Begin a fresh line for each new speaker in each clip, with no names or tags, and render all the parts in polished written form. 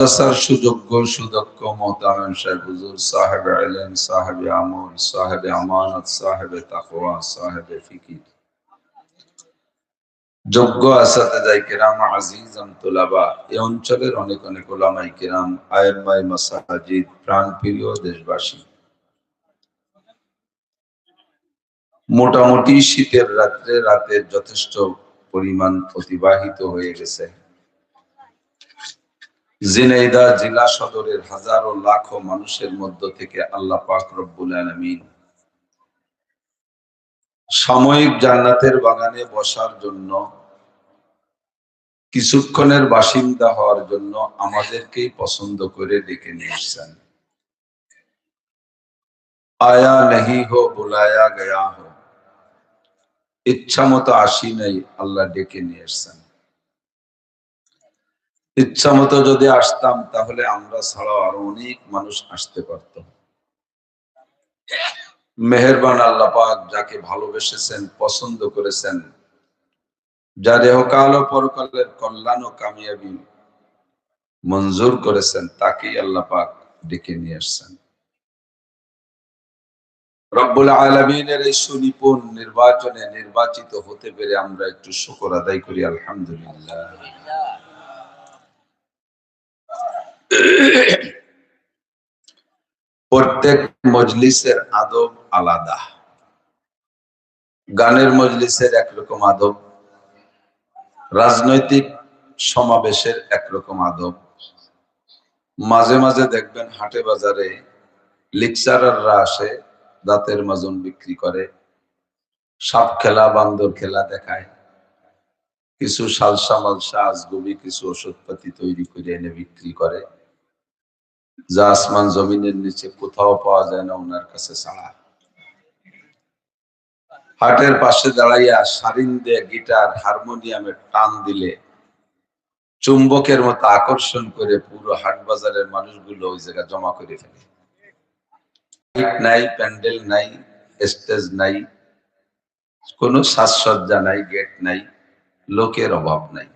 সুযোগ্য সুদক্ষ মোহতারাম শাইখ হুজুর সাহেব ইলম, সাহেব আমল, সাহেব আমানত, সাহেব তাকওয়া, সাহেব ফিকির, যোগ্য আসাতেজায়ে কেরাম, আজিজান তুলাবা, এই অঞ্চলের অনেক অনেক উলামায়ে কেরাম, আইম্মায়ে মাসাজিদ, প্রাণপ্রিয় দেশবাসী, মোটামুটি শীতের রাতের যথেষ্ট পরিমাণ অতিবাহিত হয়ে গেছে। ঝিনাইদহ জেলা সদরের হাজারো লাখো মানুষের মধ্য থেকে আল্লাহ পাক রব্বুল আলামিন সাময়িক জান্নাতের বাগানে বসার জন্য, কিছুক্ষণের বাসিন্দা হওয়ার জন্য আমাদেরকেই পছন্দ করে ডেকে নিয়ে এসেছেন। আয়া নেহি হো বুলায়া গয়া হো, ইচ্ছা মতো আসি নাই, আল্লাহ ডেকে নিয়ে এসেছেন। ইচ্ছা মতো যদি আসতাম তাহলে আমরা ছাড়াও আরো অনেক মানুষ আসতে পারত। মেহেরবান আল্লাহ পাক যাকে ভালোবেসেছেন, পছন্দ করেছেন, যার ইহকাল ও পরকালের কল্যাণ ও কামিয়াবি মঞ্জুর করেছেন, তাকেই আল্লাহ পাক ডেকে নিয়ে আসছেন। রব্বুল আলামিনের এই সুনিপুণ নির্বাচনে নির্বাচিত হতে পেরে আমরা একটু শুকর আদায় করি, আলহামদুলিল্লাহ। প্রত্যেক মজলিসের আদব আলাদা। গানের মজলিসের একরকম আদব, রাজনৈতিক সমাবেশের একরকম আদব, মাঝে মাঝে দেখবেন হাটে বাজারে লেকচারাররা আসে, দাঁতের মাজন বিক্রি করে, সাপ খেলা বান্দর খেলা দেখায়, কিছু সালসা মালসা আজগুবি কিছু ওষুধপাতি তৈরি করে এনে বিক্রি করে, যা আসমান জমিনের নিচে কোথাও পাওয়া যায় না ওনার কাছে ছাড়া। হাটের পাশে দাঁড়াইয়া সারিন্দে গিটার হারমোনিয়ামের টান দিলে চুম্বকের মতো আকর্ষণ করে পুরো হাট বাজারের মানুষগুলো ওই জায়গা জমা করে ফেলে। নাই, প্যান্ডেল নাই, স্টেজ নাই, কোনো সাজসজ্জা নাই, গেট নাই, লোকের অভাব নাই।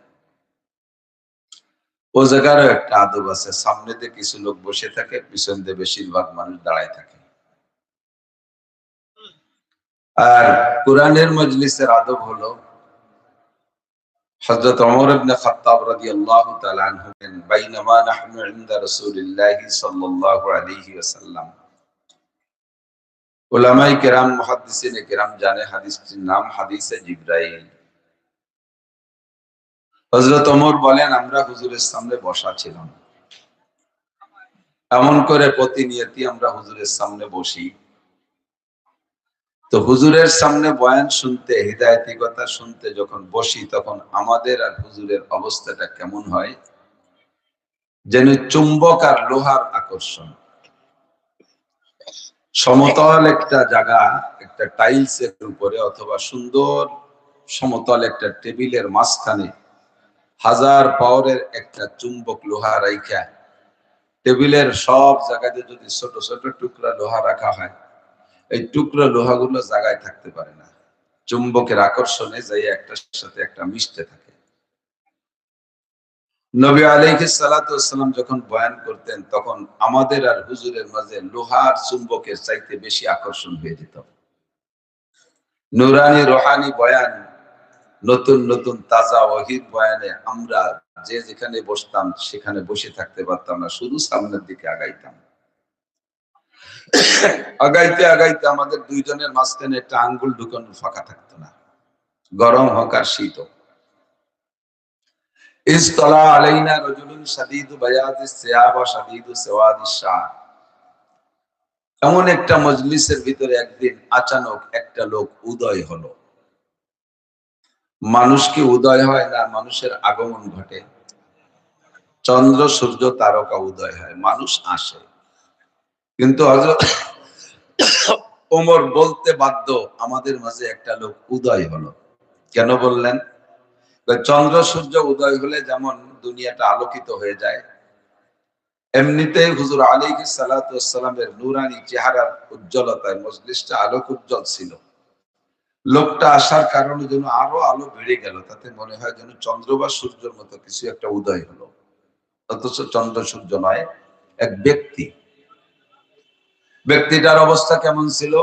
ও জায়গারও একটা আদব আছে, সামনে দিয়ে কিছু লোক বসে থাকে, পিছন দিয়ে বেশিরভাগ মানুষ দাঁড়ায় থাকে। আর কোরআনের মজলিসের আদব হলো, হযরত ওমর ইবনে খাত্তাব রাদিয়াল্লাহু তাআলা আনহু বাইনামা নাহনু ইনদা রাসূলিল্লাহি সাল্লাল্লাহু আলাইহি ওয়াসাল্লাম, উলামায়ে কেরাম মুহাদ্দিসিনে কেরাম জানে হাদিসটির নাম হাদিসে জিবরাইল। হযরত ওমর বলেন, আমরা হুজুরের সামনে বসা ছিলাম, এমন করে প্রতিনিয়তি আমরা হুজুরের সামনে বসি। তো হুজুরের সামনে বয়ান শুনতে, হিদায়াতি কথা শুনতে যখন বসি, তখন আমাদের আর হুজুরের অবস্থাটা কেমন হয়, যেন চুম্বক আর লোহার আকর্ষণ। সমতল একটা জায়গা, একটা টাইলসের উপরে অথবা সুন্দর সমতল একটা টেবিলের মাঝখানে 1000 পাওয়ারের একটা চুম্বক লোহা রাইখা, টেবিলের সব জায়গাতে যদি ছোট ছোট টুকরা লোহা রাখা হয়, এই টুকরা লোহাগুলো জায়গায় থাকতে পারে না, চুম্বকের আকর্ষণে যাই একটার সাথে একটা মিশতে থাকে। নবী আলাইহিস সালাতু ওয়াসসালাম যখন বয়ান করতেন, তখন আমাদের আর হুজুরের মাঝে লোহার চুম্বকের চাইতে বেশি আকর্ষণ হয়ে যেত। নুরানি রোহানি বয়ান, নতুন নতুন তাজা ওহীর বয়ানে আমরা যে যেখানে বসতাম সেখানে বসে থাকতে পারতাম না, শুধু সামনের দিকে আগাইতাম। আগাইতে আগাইতে আমাদের দুইজনের মাঝখানে একটা আঙ্গুল ঢুকানোর ফাঁকা থাকতো না, গরম হোক আর শীত হোক। ইসতলা আলাইনা রাজুলুন শাদীদু বায়াদিস সিয়াব ওয়া শাদীদু সাওয়াদিস শাআর, এমন একটা মজলিসের ভিতরে একদিন আচানক একটা লোক উদয় হলো। মানুষ কি উদয় হয় না, মানুষের আগমন ঘটে। চন্দ্র সূর্য তারকা উদয় হয়, মানুষ আসে। কিন্তু হযরত ওমর বলতে বাধ্য, আমাদের মাঝে একটা লোক উদয় হলো। কেন বললেন? চন্দ্র সূর্য উদয় হলে যেমন দুনিয়াটা আলোকিত হয়ে যায়, এমনিতেই হুজুর আলাইহিস সালাতু ওয়াসসালামের নূরানি চেহারার উজ্জ্বলতায় মজলিসটা আলোক উজ্জ্বল ছিল। লোকটা আসার কারণে যেন আরো আলো বেড়ে গেল, তাতে মনে হয় যেন চন্দ্র বা সূর্যের মতো কিছু একটা উদয় হলো। অথচ চন্দ্র সূর্য নয়, এক ব্যক্তি। ব্যক্তিটার অবস্থা কেমন ছিল?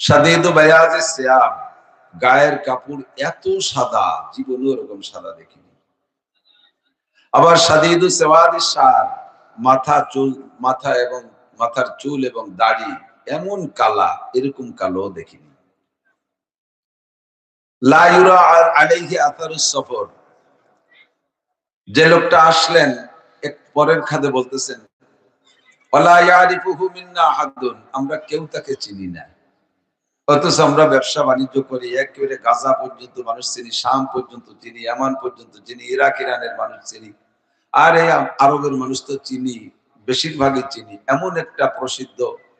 শাদীদু বায়াজিস সিয়াব, গায়ের কাপড় এত সাদা, জীবনে এরকম সাদা দেখিনি। আবার শাদীদু সাওয়াদিস শার, মাথা এবং মাথার চুল এবং দাড়ি এমন কালা, এরকম কালো দেখিনি। লা ইউরা আলাইহি আথারুস সফর, যে লোকটা আসলেন এক পরের খাদে বলতেছেন ওয়ালা ইয়ারিফুহু মিন্না আহাদুন, আমরা কেউ তাকে চিনি না। অথচ আমরা ব্যবসা বাণিজ্য করি, একেবারে গাজা পর্যন্ত মানুষ চিনি, শাম পর্যন্ত চিনি, ইয়ামান পর্যন্ত চিনি, ইরাক ইরানের মানুষ চিনি, আর এই আরবের মানুষ তো চিনি, বেশিরভাগই চিনি। এমন একটা প্রসিদ্ধ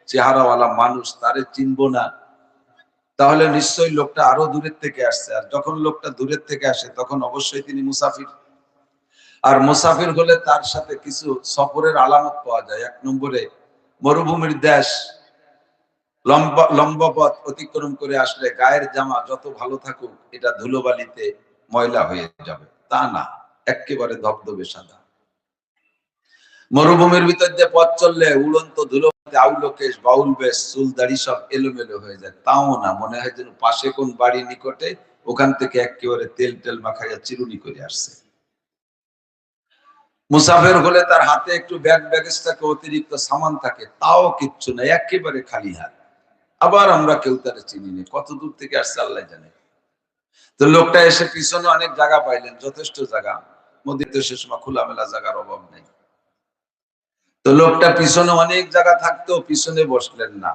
চেহারাওয়ালা মানুষ, তারে চিনবো না? তাহলে নিশ্চয়ই লোকটা আরো দূরের থেকে আসছে। আর যখন লোকটা দূরের থেকে আসে তখন অবশ্যই তিনি মুসাফির। আর মুসাফির হলে তার সাথে কিছু সফরের আলামত পাওয়া যায়। এক নম্বরে, মরুভূমির দেশ, লম্বা লম্বা পথ অতিক্রম করে আসলে গায়ের জামা যত ভালো থাকুক, এটা ধুলোবালিতে ময়লা হয়ে যাবে, তা না, একেবারে ধবধবে সাদা। মরুভূমির ভিতর দিয়ে পথ চললে উড়ন্ত ধুলোতে আউলো কেশ, বাউল বেশ, চুল দাড়ি সব এলোমেলো হয়ে যায়, তাও না, মনে হয় যেন পাশে কোন বাড়ি নিকটে, ওখান থেকে একেবারে তেল টেল মাখাইয়া চিরুনি করে আসছে। মুসাফির হলে তার হাতে একটু ব্যাগ ব্যাগেজ থাকে, অতিরিক্ত সামান থাকে, তাও কিচ্ছু না, একেবারে খালি হাত। আবার আমরা কেউ তারা চিনি না, কত দূর থেকে আসছে আল্লাহ জানে। তো লোকটা এসে পিছনে অনেক জায়গা পাইলেন, যথেষ্ট জায়গা, মদিনাতে সে সময় খোলামেলা জায়গার অভাব নেই। তো লোকটা পিছনে অনেক জায়গা থাকতো, পিছনে বসলেন না,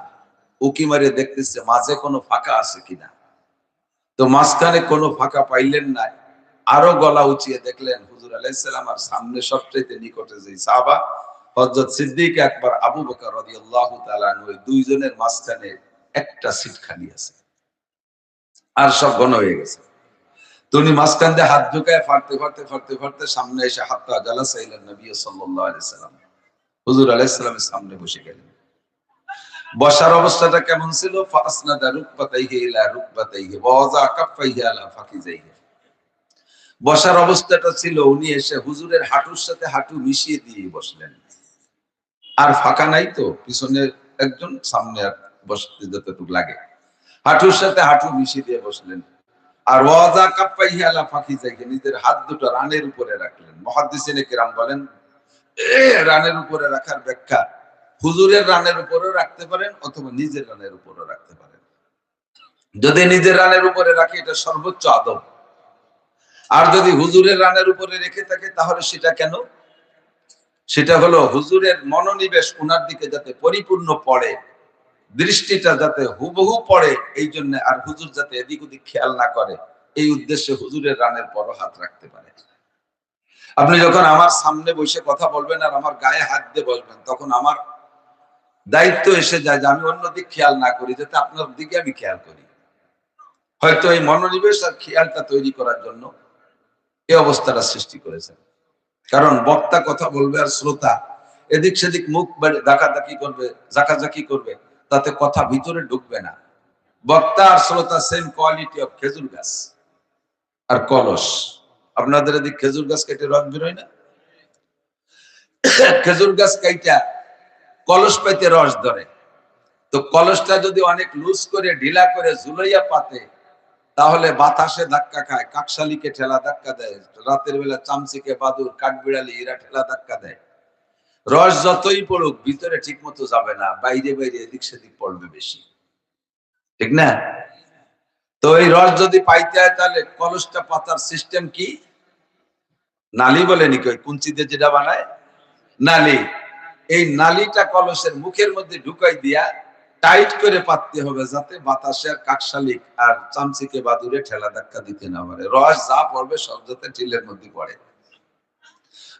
উকি মারে দেখতেছে মাঝে কোনো ফাঁকা আছে কিনা। তো মাঝখানে কোনো ফাঁকা পাইলেন না, আরো গলা উঁচিয়ে দেখলেন হুজুর আলাইহিস সালাম আর সামনে সবচেয়ে নিকটে যে সাহাবা হযরত সিদ্দিক আকবর আবু বকর রাদিয়াল্লাহু তাআলা আনহু, দুইজনের মাঝখানে একটা সিট খালি আছে, আর সব ঘন হয়ে গেছে। তো উনি মাঝখান দিয়ে হাত ঢুকায় ফাড়তে সামনে এসে হাত্তা জালাসা ইলা নবী সাল্লাল্লাহু আলাইহি সাল্লাম, হুজুর আলাইহিস সালামের সামনে বসে গেলেন। বসার অবস্থাটা কেমন ছিল? ফাসনাদা রুকবাতাইহি ইলা রুকবাতাইহি ওয়া ওয়াযা কাফাইহি আলা ফাকিজাইহি। বসার অবস্থাটা ছিল উনি এসে হুজুরের হাঁটুর সাথে হাঁটু মিশিয়ে দিয়ে বসলেন। আর ফাঁকা নাই তো, পিছনে একজন, সামনে আর বসতে যতটুকু লাগে, হাঁটুর সাথে হাঁটু মিশিয়ে দিয়ে বসলেন। আর ওয়াজা কাপ্পাইহি আলা ফাকিজাইহি, নিজের হাত দুটো রানের উপরে রাখলেন। মুহাদ্দিসিনে কিরাম বলেন রানের উপরে রাখার ব্যাখ্যা, হুজুরের রানের উপরেও রাখতে পারেন অথবা নিজের রানের উপরেও রাখতে পারেন। যদি নিজের রানের উপরে রাখে এটা সর্বোচ্চ আদব, আর যদি হুজুরের রানের উপরে রেখে থাকে তাহলে সেটা কেন? সেটা হলো হুজুরের মনোনিবেশ ওনার দিকে যাতে পরিপূর্ণ পড়ে, দৃষ্টিটা যাতে হুবহু পড়ে, এই জন্য, আর হুজুর যাতে এদিক ওদিক খেয়াল না করে, এই উদ্দেশ্যে হুজুরের রানের পরও হাত রাখতে পারে। আপনি যখন আমার সামনে বসে কথা বলবেন আর আমার গায়ে হাত দিয়ে বসবেন, তখন আমার দায়িত্ব এসে যায় যে আমি অন্যদিক খেয়াল না করি, যাতে আপনার দিকে আমি খেয়াল করি। হয়তো এই মনোনিবেশ আর খেয়ালটা তৈরি করার জন্য এই অবস্থাটা সৃষ্টি করেছেন। কারণ বক্তা কথা বলবে আর শ্রোতা এদিক সেদিক মুখ জাকাজাকি করবে, তাতে কথা ভিতরে ঢুকবে না। বক্তা আর শ্রোতা সেম কোয়ালিটি অফ খেজুর গাছ আর কলস। আপনাদের এদিক খেজুর গাছ কেটে রস বেরোয় না? খেজুর গাছ কাইটা কলস পাইতে রস ধরে। তো কলসটা যদি অনেক লুজ করে ঢিলা করে ঝুলাইয়া পাতে, তাহলে বাতাসে ধাক্কা খায়, কাকশালিকে ঠেলা ধাক্কা দেয়, রাতের বেলা চামচিকে, বাদুর, কাঠবিড়ালি এরা ঠেলা ধাক্কা দেয়। রস যতই পড়ুক ভিতরে ঠিক মতো যাবে না, বাইরে বাইরে এদিক সেদিক পড়বে বেশি, ঠিক না? তো এই রস যদি পাইতে হয় তাহলে কলসটা পাতার সিস্টেম কি? নালি বলে নাকি, ওই কুঞ্চি দিয়ে যেটা বানায় নালি, এই নালিটা কলসের মুখের মধ্যে ঢুকাই দিয়া টাইট করে পাততে হবে, যাতে বাতাসে আর কাকশালিক আর চামচিকে বাদুরে ঠেলা ধাক্কা দিতে না পারে। রস যা পড়বে সব যাতে টিলের মধ্যে পড়ে।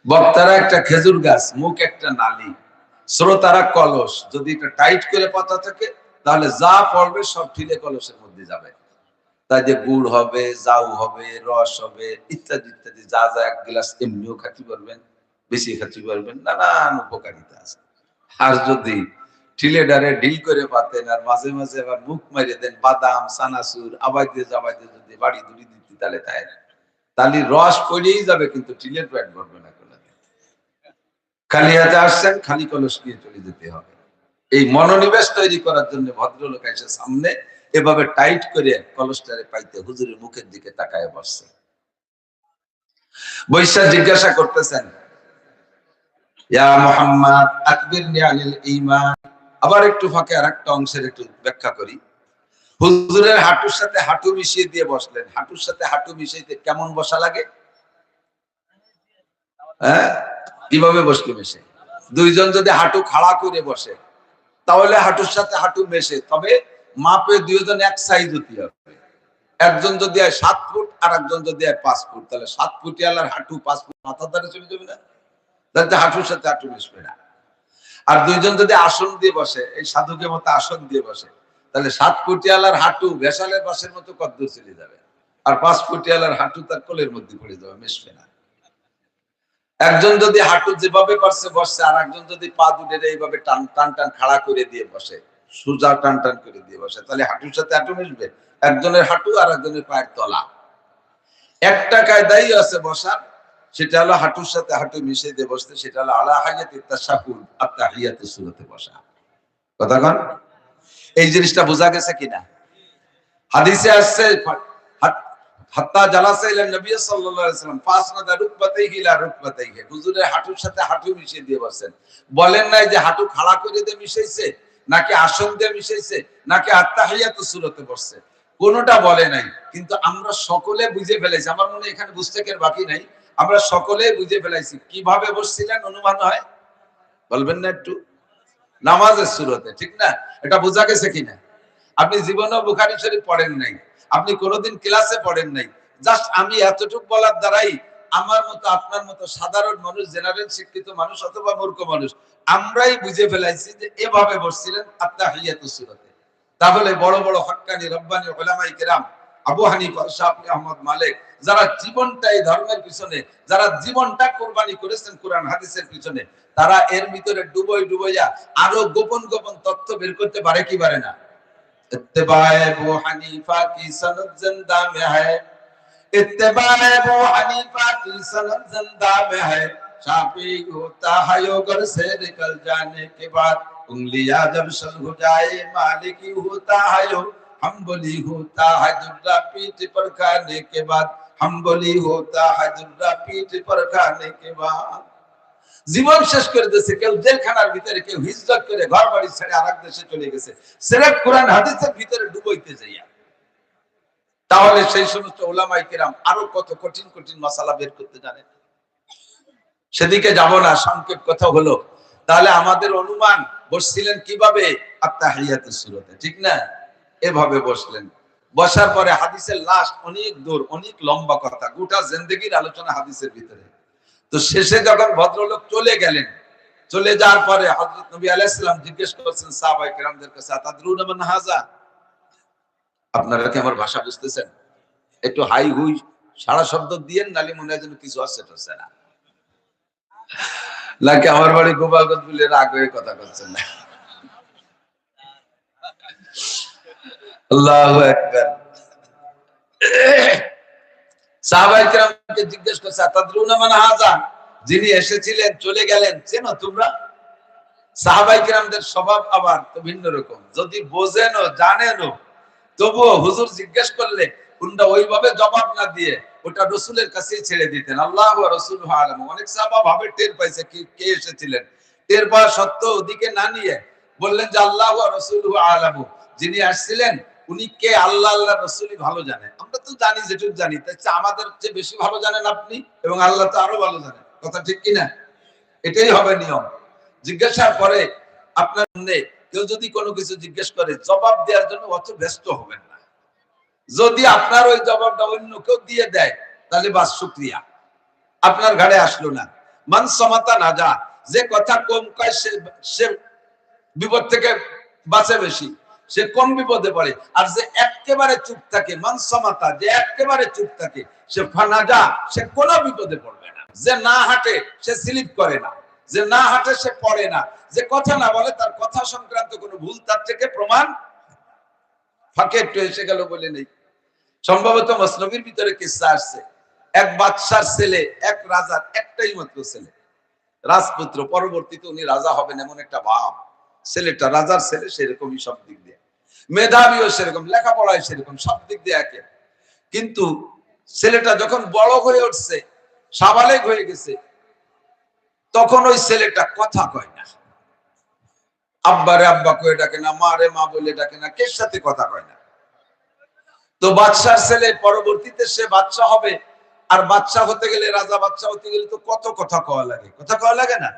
বক্তারা একটা খেজুর গাছ, মুখ একটা নালি, শ্রোতারা কলস। যদি এটা টাইট করে পাতা থাকে তাহলে যা পড়বে সব ঠিলে কলসের মধ্যে যাবে। তাই যে গুড় হবে, জাউ হবে, রস হবে, ইত্যাদি ইত্যাদি, যা যা এক গ্লাস এমনিও খাতে পারবেন, বেশি খাতে পারবেন, নানান উপকারিতা আছে। আর যদি ঠিলে ডারে ঢিল করে পাতেন আর মাঝে মাঝে আবার মুখ মারিয়ে দেন বাদাম, চানাচুর আবাই দিয়ে জাবাই দিয়ে যদি বাড়ি ধুড়ি দিতে, তালি রস পড়েই যাবে, কিন্তু টিনের পেট ভরবে না। খালি হাতে আসছেন, খালি কলস নিয়ে চলে যেতে হবে। এই মনোনিবেশ তৈরি করার জন্য ভদ্রলোক এসে সামনে এভাবে টাইট করে কলসটারে পাইতে হুজুরের মুখের দিকে তাকায় বসছে। বৈশা জিজ্ঞাসা করতেছেন, ইয়া মুহাম্মদ আকবিরনি আনিল ঈমান। আবার একটু ফাঁকে আরেকটা অংশের একটু ব্যাখ্যা করি। হুজুরের হাঁটুর সাথে হাঁটু মিশিয়ে দিয়ে বসলেন। হাঁটুর সাথে হাঁটু মিশাইতে কেমন বসা লাগে? হ্যাঁ, কিভাবে বসলে মেশে? দুইজন যদি হাঁটু খাড়া করে বসে তাহলে হাঁটুর সাথে হাঁটু মেশে, তবে মাপে দুইজন এক সাইজ হতে হবে। একজন যদি হয় 7 ফুট আর একজন যদি হয় 5 ফুট, তাহলে 7 ফুটিয়ালার হাঁটু 5 ফুট মাথার দ্বারা চলে যাবে না? তাহলে হাঁটুর সাথে হাঁটু মিশবে না। আর দুইজন যদি আসন দিয়ে বসে, এই সাধুকের মতো আসন দিয়ে বসে, তাহলে 7 ফুটিয়ালার হাঁটু ভেসালের বাসের মতো কদ্দূর চলে যাবে, আর 5 ফুটিয়ালার হাঁটু তার কোলের মধ্যে পড়ে যাবে, মিশবে না। একজন যদি হাঁটু যেভাবে পারছে বসছে, আর একজন যদি পা দুটো এইভাবে টান টান টান খাড়া করে দিয়ে বসে, সোজা টান টান করে দিয়ে বসে, তাহলে হাঁটুর সাথে হাঁটু মিশবে? একজনের হাঁটু আর একজনের পায়ের তলা। একটা কায়দাই আছে বসার, সেটা হলো হাঁটুর সাথে হাঁটু মিশিয়ে দিয়ে বসতে, সেটা হলো আলা হায়াতিত তাশাহুদ আত-তাহিয়াতুস সূরাতে বসা। কথা কন, এই জিনিসটা বোঝা গেছে কিনা? হাদিসে আসছে হাত্তা জালাসা ইলা নবী সাল্লাল্লাহু আলাইহি ওয়াসাল্লাম ফাসনাদা রুকবাতাইহি ইলা রুকবাতাইহি। হুজুরের হাঁটুর সাথে হাঁটু মিশিয়ে দিয়ে বসেন। বলেন নাই যে হাঁটু খাড়া করে দিয়ে মিশাইছে, নাকি আসন দিয়ে মিশাইছে, নাকি আত-তাহিয়াতুস সূরাতে বসছে, কোনটা বলে নাই। কিন্তু আমরা সকলে বুঝে ফেলেছি, আমার মনে হয় এখানে বুঝতে কের বাকি নাই, আমরা সকলে বুঝে ফেলাইছি কিভাবে বসছিলেন। অনুমান হয়, বলবেন না একটু? নামাজের সূরাতে, ঠিক না? এটা বোঝা গেছে কিনা? আপনি জীবনেও বুখারী শরীফ পড়েন নাই, আপনি কোনোদিন ক্লাসে পড়েন নাই, জাস্ট আমি এতটুকু বলার দ্বারাই আমার মতো আপনার মতো সাধারণ মানুষ, জেনারেল শিক্ষিত মানুষ অথবা মূর্খ মানুষ, আমরাই বুঝে ফেলাইছি যে এভাবে বসছিলেন আত-তাহিয়াতুস সূরাতে। তাহলে বড় বড় হক্কানি রব্বানি উলামায়ে কেরাম, আবু হানিফা, শাফি, আহমদ, মালিক, যারা জীবনটা এই ধর্মের পিছনে, যারা জীবনটা কুরবানি করেছেন কোরআন হাদিসের পিছনে, তারা এর ভিতরে ডুবইয়া আরো গোপন গোপন তথ্য বের করতে পারে কি পারে না? इत्तिबाए अबू हनीफा की सनद जिंदा में है, इत्तिबाए अबू हनीफा की सनद जिंदा में है, शाफी होता है योगर से निकल जाने के बाद, उंगलियां जब सल हो जाए मालिकी होता है यो, हम बोली होता है दुर्रा पीठ पर खाने के बाद, हम बोली होता है दुर्रा पीठ पर खाने के बाद। জীবন শেষ করে দিয়েছে, কেউ জেলখানার ভিতরে, কেউ হিজরত করে ঘর বাড়ি ছেড়ে আরেক দেশে চলে গেছে, সিরাত কোরআন হাদিসের ভিতরে ডুবাইতে যাইয়া। তাহলে সেই সমস্ত উলামায়ে কেরাম আরো কত কঠিন কঠিন মাসালা বের করতে জানেন। সেদিকে যাব না, সংক্ষেপ কথা হলো, তাহলে আমাদের অনুমান বসছিলেন কিভাবে? আত-তাহিয়াতুস সূরাতে, ঠিক না? এভাবে বসলেন। বসার পরে হাদিসের লাস্ট অনেক দূর, অনেক লম্বা কথা, গোটা জিন্দেগীর আলোচনা হাদিসের ভিতরে। তো শেষে যখন ভদ্রলোক চলে গেলেন, চলে যাওয়ার পরে হযরত নবী আলাইহিস সালাম জিজ্ঞেস করছেন সাহাবায়ে কেরামদের কাছে, আতাদরুনা মান হাযা? আপনারা কি আমার ভাষা বুঝতেছেন? একটু হাই হুই সারা শব্দ দিয়েন, নালে মনে হয় যেন কিছু আছে টছে না, নাকি আমার বাড়ি গোপালগঞ্জ বলে রাগ হয়ে কথা বলছেন না? আল্লাহু আকবার। সাহাবায়ে কেরামকে জিজ্ঞেস করছে, আতাদরুনা মান হাযা? যিনি এসেছিলেন চলে গেলেন, চেনো তোমরা? সাহাবায়ে কেরামদের স্বভাব আবার তো ভিন্ন রকম, যদি বোঝেনও জানেনও তবুও হুজুর জিজ্ঞেস করলে কোনটা ওইভাবে জবাব না দিয়ে ওটা রাসূলের কাছেই ছেড়ে দিতেন। আল্লাহু ওয়া রাসূলুহু আলাম। অনেক সাহাবা ভাবে টের পাইছে কে এসেছিলেন, টের পাওয়া সত্ত্বেও ওদিকে না নিয়ে বললেন যে আল্লাহু ওয়া রাসূলুহু আলাম, যিনি আসছিলেন উনি কে, আল্লাহ আল্লাহ রাসূলই ভালো জানে। আমরা তো জানি, যেটুকু জানি তাই আমাদের চেয়ে বেশি ভালো জানেন আপনি, এবং আল্লাহ তো আরো ভালো জানেন। কথা ঠিক কিনা? এটাই হবে নিয়ম। জিজ্ঞাসার পরে আপনার মনে কেউ যদি কোনো কিছু জিজ্ঞেস করে, জবাব দেওয়ার জন্য অত ব্যস্ত হবেন না। যদি আপনার ওই জবাবটা অন্য কেউ দিয়ে দেয়, তাহলে বাস শুকরিয়া, আপনার ঘাড়ে আসলো না। মান সামাতা নাজা, যে কথা কম কয় সে বিপদ থেকে বাঁচে বেশি, সে কম বিপদে পড়ে। আর যে একেবারে চুপ থাকে, মান সামাতা, যে একেবারে চুপ থাকে, সে ফানাজা, সে কোনো বিপদে পড়বে না। যে না হাঁটে সে স্লিপ করে না, যে না হাঁটে সে পড়ে না, যে কথা না বলে তার কথা সংক্রান্ত কোনো ভুল তার থেকে প্রমাণ। ফাঁকে একটু এসে গেল বলে নেই, সম্ভবত মসনবির ভিতরে কিসসা আসছে। এক বাদশার ছেলে, এক রাজার একটাই মাত্র ছেলে, রাজপুত্র, পরবর্তীতে উনি রাজা হবেন এমন একটা ভাব। ছেলেটা রাজার ছেলে, সেরকমই সব দিক দিয়ে, মেধাবীও সেরকম, লেখাপড়ায় সেরকম, সব দিক দিয়ে একে। কিন্তু ছেলেটা যখন বড় হয়ে উঠছে, সাবালেগ হয়ে গেছে, তখন ওই ছেলেটা কথা কয় না। আব্বারে আব্বা কয়ে ডাকে না, মা রে মা বলে ডাকে না, কে সাথে কথা কয় না। তো বাদশার ছেলে পরবর্তীতে সে বাদশা হবে, আর বাদশা হতে গেলে, রাজা বাদশা হতে গেলে তো কত কথা কওয়া লাগে, কথা কওয়া লাগে না?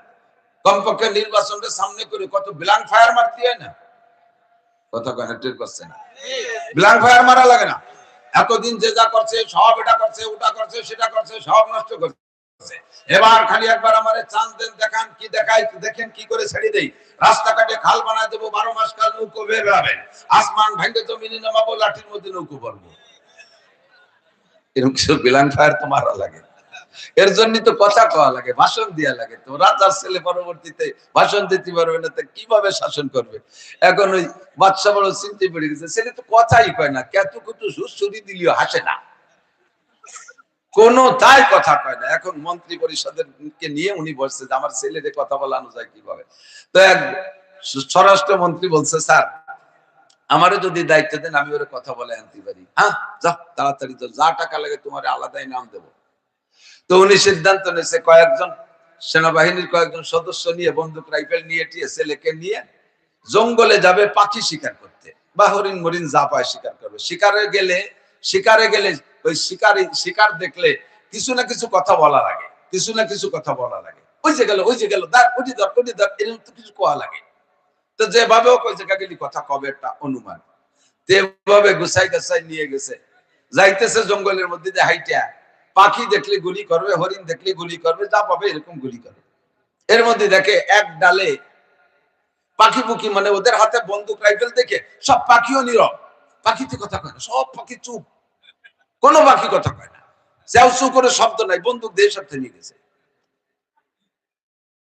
কমপক্ষে নির্বাচনটা সামনে করে কত ব্ল্যাঙ্ক ফায়ার মারতে হয় না? কথা কয় না, টের পাচ্ছে না? ব্ল্যাঙ্ক ফায়ার মারা লাগে না? এতদিন যে যা করছে সব, এটা করছে, ওটা করছে, সেটা করছে, সব নষ্ট করছে। এবার খালি একবার আমারে চান্স দেন, দেখান কি দেখাই, দেখেন কি করে ছেড়ে দেই। রাস্তাঘাটে খাল বানায় দেবো, 12 মাস কাল নৌকো বের হবে, আসমান ভেঙে জমিনে নামাবো, লাঠির মধ্যে নৌকো পড়বো। এরকম কিছু ব্ল্যাঙ্ক ফায়ার তো মারা লাগে। এর জন্য তো কথা কওয়া লাগে, ভাষণ দেওয়া লাগে। তো রাজার ছেলে পরবর্তীতে ভাষণ দিতে পারবে না, তো কিভাবে শাসন করবে? এখন ওই বাদশা বড় চিন্তায় পড়ে গেছে, ছেলে তো কথাই কয় না, কেতু কুতু সুরি দিলেও হাসে না, কোনো তাই কথা কয় না। এখন মন্ত্রী পরিষদের কে নিয়ে উনি বলছে যে আমার ছেলেদের কথা বলানো যায় কিভাবে। তো এক স্বরাষ্ট্র মন্ত্রী বলছে, স্যার আমারও যদি দায়িত্ব দেন আমি ওর কথা বলে আনতে পারি। হ্যাঁ যা, তাড়াতাড়ি যা টাকা লাগে তোমার আলাদাই নাম দেবো। তো উনি সিদ্ধান্ত নিয়েছে, কয়েকজন সেনাবাহিনীর কয়েকজন সদস্য নিয়ে, বন্দুক রাইফেল নিয়ে, ছেলেকে নিয়ে জঙ্গলে যাবে পাখি শিকার করতে, বা হরিণ মরিণ যা পায় শিকার করবে। শিকারে গেলে ওই শিকার দেখলে কিছু না কিছু কথা বলা লাগে, কিছু না কিছু কথা বলা লাগে। ওই যে গেল, ওই যে গেল, এরকম তো কিছু কোয়া লাগে। তো যেভাবে হোক ওই জায়গা গেলে কথা কবে একটা অনুমান, যেভাবে গুছাই গাছাই নিয়ে গেছে, যাইতেছে জঙ্গলের মধ্যে দিয়ে হাইটা, পাখি দেখলে গুলি করবে, হরিণ দেখলে গুলি করবে, যা পাবে এরকম গুলি করবে। এর মধ্যে দেখে এক ডালে পাখি পুকি, মানে ওদের হাতে বন্দুক রাইফেল দেখে সব পাখিও নীরব, পাখিতে কথা কয় না, সব পাখি চুপ, কোনো পাখি কথা কয় না, চেউ করে শব্দ নাই, বন্দুক দিয়ে সব থেমে গেছে।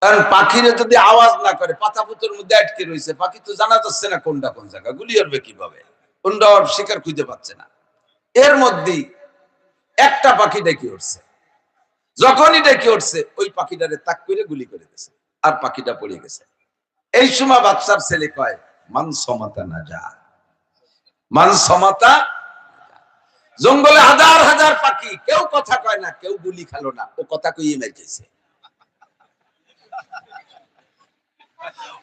কারণ পাখিরে যদি আওয়াজ না করে, পাতা পুতোর মধ্যে আটকে রয়েছে, পাখি তো জানা যাচ্ছে না কোনটা কোন জায়গা, গুলি করবে কিভাবে, কোনটা শিকার খুঁজে পাচ্ছে না। এর মধ্যেই একটা পাখি ডেকে উঠছে, যখনই ডেকে উঠছে ওই পাখিটারে তাক করে গুলি করে দিয়েছে, আর পাখিটা পড়ে গেছে। এই সময় বাদশার ছেলে কয়, মান সমাতা না যা, মান সমাতা। জঙ্গলে হাজার হাজার পাখি, কেউ কথা কয় না, কেউ গুলি খেলো না, ও কথা কইয়ে মেরেছে।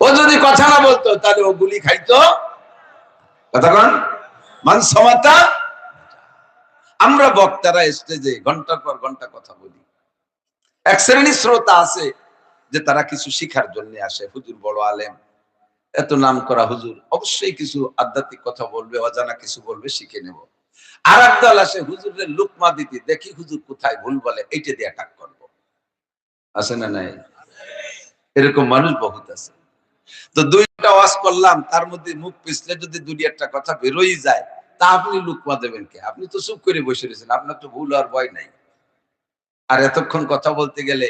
ও যদি কথা না বলতো তাহলে ও গুলি খাইতো। কথা কন, মান সমাতা। আমরা বক্তারা স্টেজে ঘন্টার পর ঘন্টা কথা বলি, এক শ্রেণীর শ্রোতা আছে যে তারা কিছু শিখার জন্য আসে, হুজুর বড় আলেম, এত নাম করা হুজুর, অবশ্যই কিছু আধ্যাত্মিক কথা বলবে, অজানা কিছু বলবে, শিখে নেব। আর একদল আসে হুজুরের লুকমা দিতে, দেখি হুজুর কোথায় ভুল বলে, এইটা দিয়ে অ্যাটাক করবো। আছে না নাই? এরকম মানুষ বহুত আছে। তো দুইটা ওয়াজ করলাম, তার মধ্যে মুখ পিছলে যদি দুই একটা কথা বেরোই যায়, তা আপনি লুকমা দেবেন কে? আপনি তো চুপ করে বসে রয়েছেন, আপনার তো ভুল আর ভয় নাই। আর এতক্ষণ কথা বলতে গেলে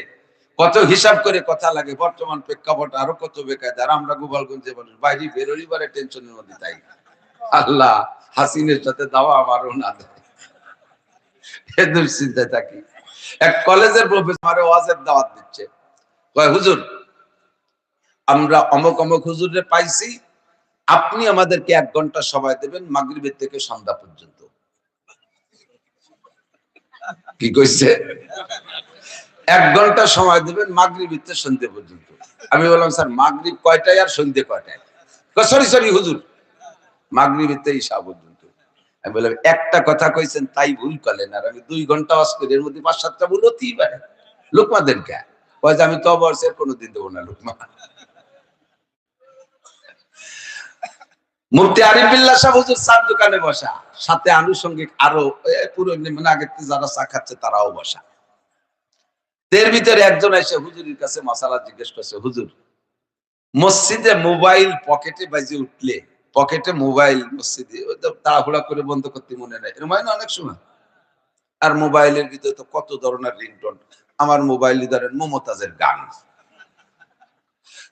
কত হিসাব করে কথা লাগে, বর্তমান প্রেক্ষাপট আরো কত বেকায়দার। আমরা গোপালগঞ্জে মানুষ, বাইরে বেরোলি বারে টেনশনের মধ্যে, তাই আল্লাহ হাসিনের সাথে দাওয়া আমারও না দেয়, এ দুশ্চিন্তায় থাকি। এক কলেজের প্রফেসর ওয়াজের দাওয়াত দিচ্ছে, কয় হুজুর আমরা অমুক অমুক হুজুরে পাইছি, আপনি আমাদেরকে 1 ঘন্টা সময় দেবেন, মাগরিবের থেকে সন্ধ্যা পর্যন্ত। কি কইছে? 1 ঘন্টা সময় দেবেন, মাগরিবের থেকে সন্ধ্যা পর্যন্ত। আমি বললাম, স্যার মাগরিব কয়টায় আর সন্ধ্যা কয়টায়? সরি হুজুর, মাগরিবের থেকে ইশা পর্যন্ত। আমি বললাম, একটা কথা কইছেন তাই ভুল করলেন, আর আমি 2 ঘন্টা ওয়াজ করি, এর মধ্যে 5-7টা ভুল হতেই পারে। লোকমা দেন কে? কয় যে আমি তো অবশ্যই কোনোদিন দেবো না লোকমা। মুফতি আরিফ বিল্লাহ সাহেব হুজুর চার দোকানে বসা, সাথে আনুষঙ্গিক আরো পুরো মানে আগে যারা চা খাচ্ছে তারাও বসা। এর ভিতরে একজন এসে হুজুরের কাছে মাসালা জিজ্ঞেস করছে, হুজুর মসজিদে মোবাইল পকেটে বাজে উঠলে, পকেটে মোবাইল মসজিদে তাড়াহুড়া করে বন্ধ করতে মনে নেই, এরকম হয় না অনেক সময়? আর মোবাইলের ভিতরে তো কত ধরনের রিংটোন, আমার মোবাইলে ধরেন মমতাজের গান।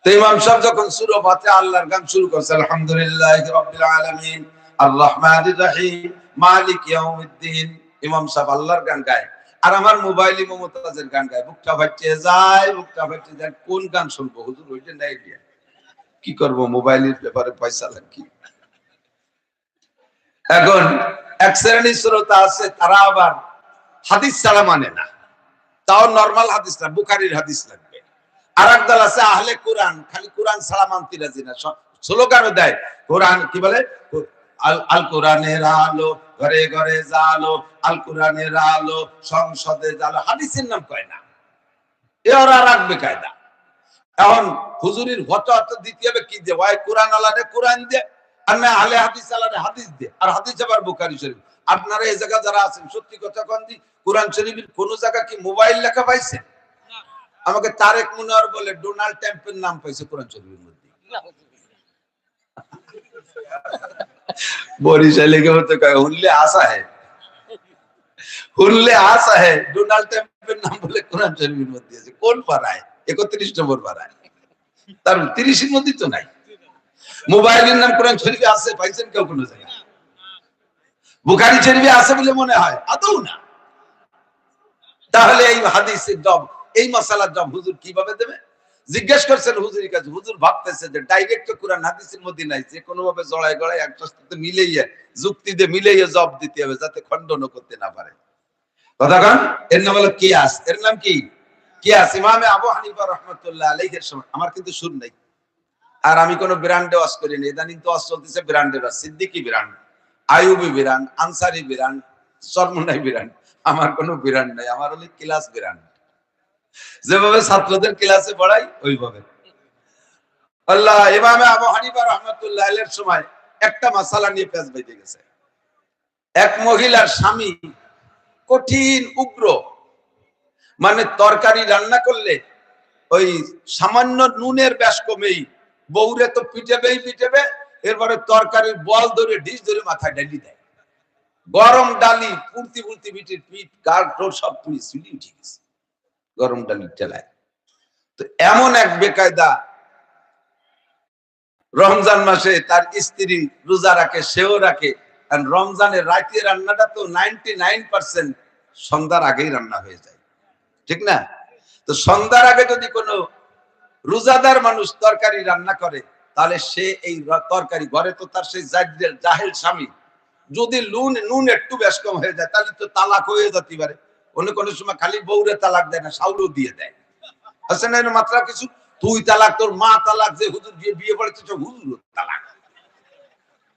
তো ইমাম সাহেব যখন সূরা ফাতিহা আল্লাহর গান শুরু করছে, আলহামদুলিল্লাহি রাব্বিল আলামিন আর রহমানির রহিম মালিক ইয়াউমিদ্দিন, ইমাম সাহেব আল্লাহর গান গায়, আর আমার মোবাইলে মমতাজের গান গায়, বুকটা ফাটছে যায়, বুকটা ফাটছে যায়। কোন গান শুনবো হুজুর? ওইটা নাই দিয়া কি করবো? মোবাইলের ব্যাপারে পয়সা লাগি। এখন এক শ্রেণীর শ্রোতা আছে, তারা আবার হাদিস ছাড়া মানে না, তাও নরমাল হাদিস না, বুখারীর হাদিস লাগবে। আর একদল আছে আহলে কোরআন, খালি কোরআন ছাড়া মানতে রাজি না, স্লোগানও দেয় কোরআন, কি বলে, আল কোরআনের আলো ঘরে ঘরে জালো, আল কোরআনের আলো সংসদে জালো, হাদিসের নাম কয় না। এ ওরা রাখবে কায়দা। এখন হুজুরির হঠাৎ দিতে হবে কি যে, ওই কোরআন আলারে কোরআন দিয়ে, আর না আহলে হাদিস আলারে হাদিস দিয়ে, আর হাদিস আবার বুখারী শরীফ। আপনারা এই জায়গা যারা আছেন, সত্যি কথা কোন দি, কোরআন শরীফের কোন জায়গা কি মোবাইল লেখা পাইছেন? আমাকে তারেক মুনার বলে ডোনাল্ড ট্রাম্পের নাম পাইছে কোরআন শরীফের মধ্যে। বরিশালে কে হতে কয় হুনলে আসা হে, হুনলে আসা হে, ডোনাল্ড ট্রাম্পের নাম বলে কোরআন শরীফের মধ্যে আছে। কোন পাড়ায়? 31 নম্বর পাড়ায়। তার 30 এর মধ্যে তো নাই। মোবাইলের নাম কোরআন শরীফে আছে, পাইছেন কেউ কোন জায়গায়? বুখারী শরীফে আছে বলে মনে হয়, আদৌ না। তাহলে এই হাদিসের জব, এই মাসালার জব হুজুর কিভাবে দেবে? জিজ্ঞেস করছেন হুজুরের কাছে, হুজুর ভাবতেছে যে ডাইরেক্ট তো কোরআন হাদিসের মধ্যে নাই, যে কোনো ভাবে জড়ায় গড়ায় একটার সাথে মিলাইয়া, যুক্তি দিয়ে মিলাইয়া জব দিতে হবে, যাতে খণ্ডন করতে না পারে। কথা কন? এর নাম হলো কিয়াস। এর নাম কি? কিয়াস। ইমামে আবু হানিফা রাহমাতুল্লাহ আলাইহির সময়, আমার কিন্তু সুর নাই, আর আমি কোনো ব্র্যান্ডে ওয়াজ করি না, ইদানিং তো ওয়াজ চলতেছে ব্র্যান্ডের ওয়াজ, Siddiqui brand, Ayubi brand, Ansari brand, Charmonai brand. আমার কোনো ব্র্যান্ড নাই, আমার হলো ক্লাস ব্র্যান্ড। যেভাবে ছাত্রদের ক্লাসে পড়াই ওইভাবে। আল্লাহ, ইমামে আবু হানিফা রাহমাতুল্লাহ আলাইহির সময় একটা মাসালা নিয়ে পেঁচ বেঁধে গেছে। এক মহিলার স্বামী কঠিন উগ্র, মানে তরকারি রান্না করলে ওই সামান্য নুনের ব্যাস কমেই বউরে তো পিটেবেই পিটেবে, এরপরে তরকারির বল ধরে ডিশ ধরে মাথায় ডালি দেয়। গরম ডালি পুড়তি পুড়তি পিঠের পিঠ গাল টোল সব পুড়ি চুলি উঠে গেছে গরম ডালির ঠেলায়। তো এমন এক বেকায়দা, রমজান মাসে তার স্ত্রী রোজা রাখে, সেও রাখে, আর রমজানের রাতে রান্নাটা তো 99% সন্ধ্যার আগেই রান্না হয়ে যায়, ঠিক না? তো সন্ধ্যার আগে যদি কোনো রোজাদার মানুষ তরকারি রান্না করে, তাহলে সে এই তরকারি, ঘরে তো তার সেই জাহেল স্বামী, যদি নুন একটু বেশ কম হয়ে যায়, তাহলে তো তালাক হয়ে যেতে পারে। অন্য কোনো সময় খালি বউরে তালাক দেয় না, শাউরও দিয়ে দেয়। আছে না এর মাত্রা কিছু? তুই তালাক, তোর মা তালাক, যে হুজুর দিয়ে বিয়ে পড়েছে হুজুর তালাক,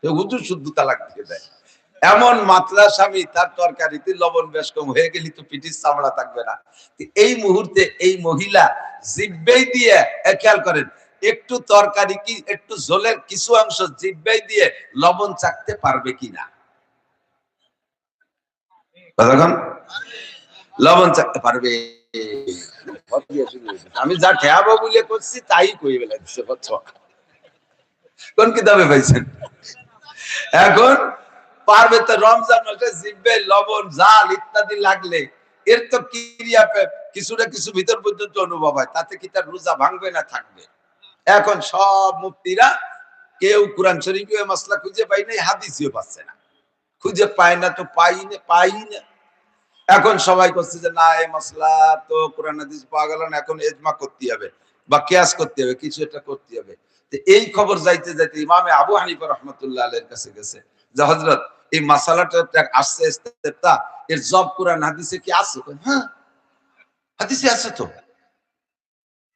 হুজুর শুদ্ধ তালাক দিয়ে দেয়। এমন মাত্রা স্বামী, তার তরকারিতে লবণ বেশ কম হয়ে গেলে তো পিঠির চামড়া থাকবে না। এই মুহূর্তে এই মহিলা জিব্বেই দিয়ে, খেয়াল করেন, একটু তরকারি কি একটু ঝোলের কিছু অংশ জিব্বেই দিয়ে লবণ চাকতে পারবে কিনা? লবণ চাকতে পারবে? আমি যা ঠেয়াবো বলে করছি তাই কই বেলা দিচ্ছে, কোন কিতাবে পাইছেন? এখন পারবে তো? রমজান মাসে জিব্বে লবণ জাল ইত্যাদি লাগলে এর তো ক্রিয়া কিছু না কিছু ভিতর পর্যন্ত অনুভব হয়, তাতে কি তার রোজা ভাঙবে না থাকবে? এখন সব মুফতিরা কেউ কোরআন শরীফে মাসলা খুঁজে পাই নাই, হাদিসিও পাচ্ছে না, খুঁজে পায় না, তো পাই না। এখন সবাই করছে যে না, এই মাসলা তো কোরআন হাদিস পাওয়া গেল না, এখন ইজমা করতে হবে বা কিয়াস করতে হবে, কিছু একটা করতে হবে। এই খবর যাইতে যাইতে ইমামে আবু হানিফা রাহমাতুল্লাহ আলাইহির কাছে গেছে যে হযরত, এই মাসালাটা আসছে ইস্তেফতা, এর জব কোরআন হাদিসে কি আছে? হ্যাঁ, হাদিসে আছে তো।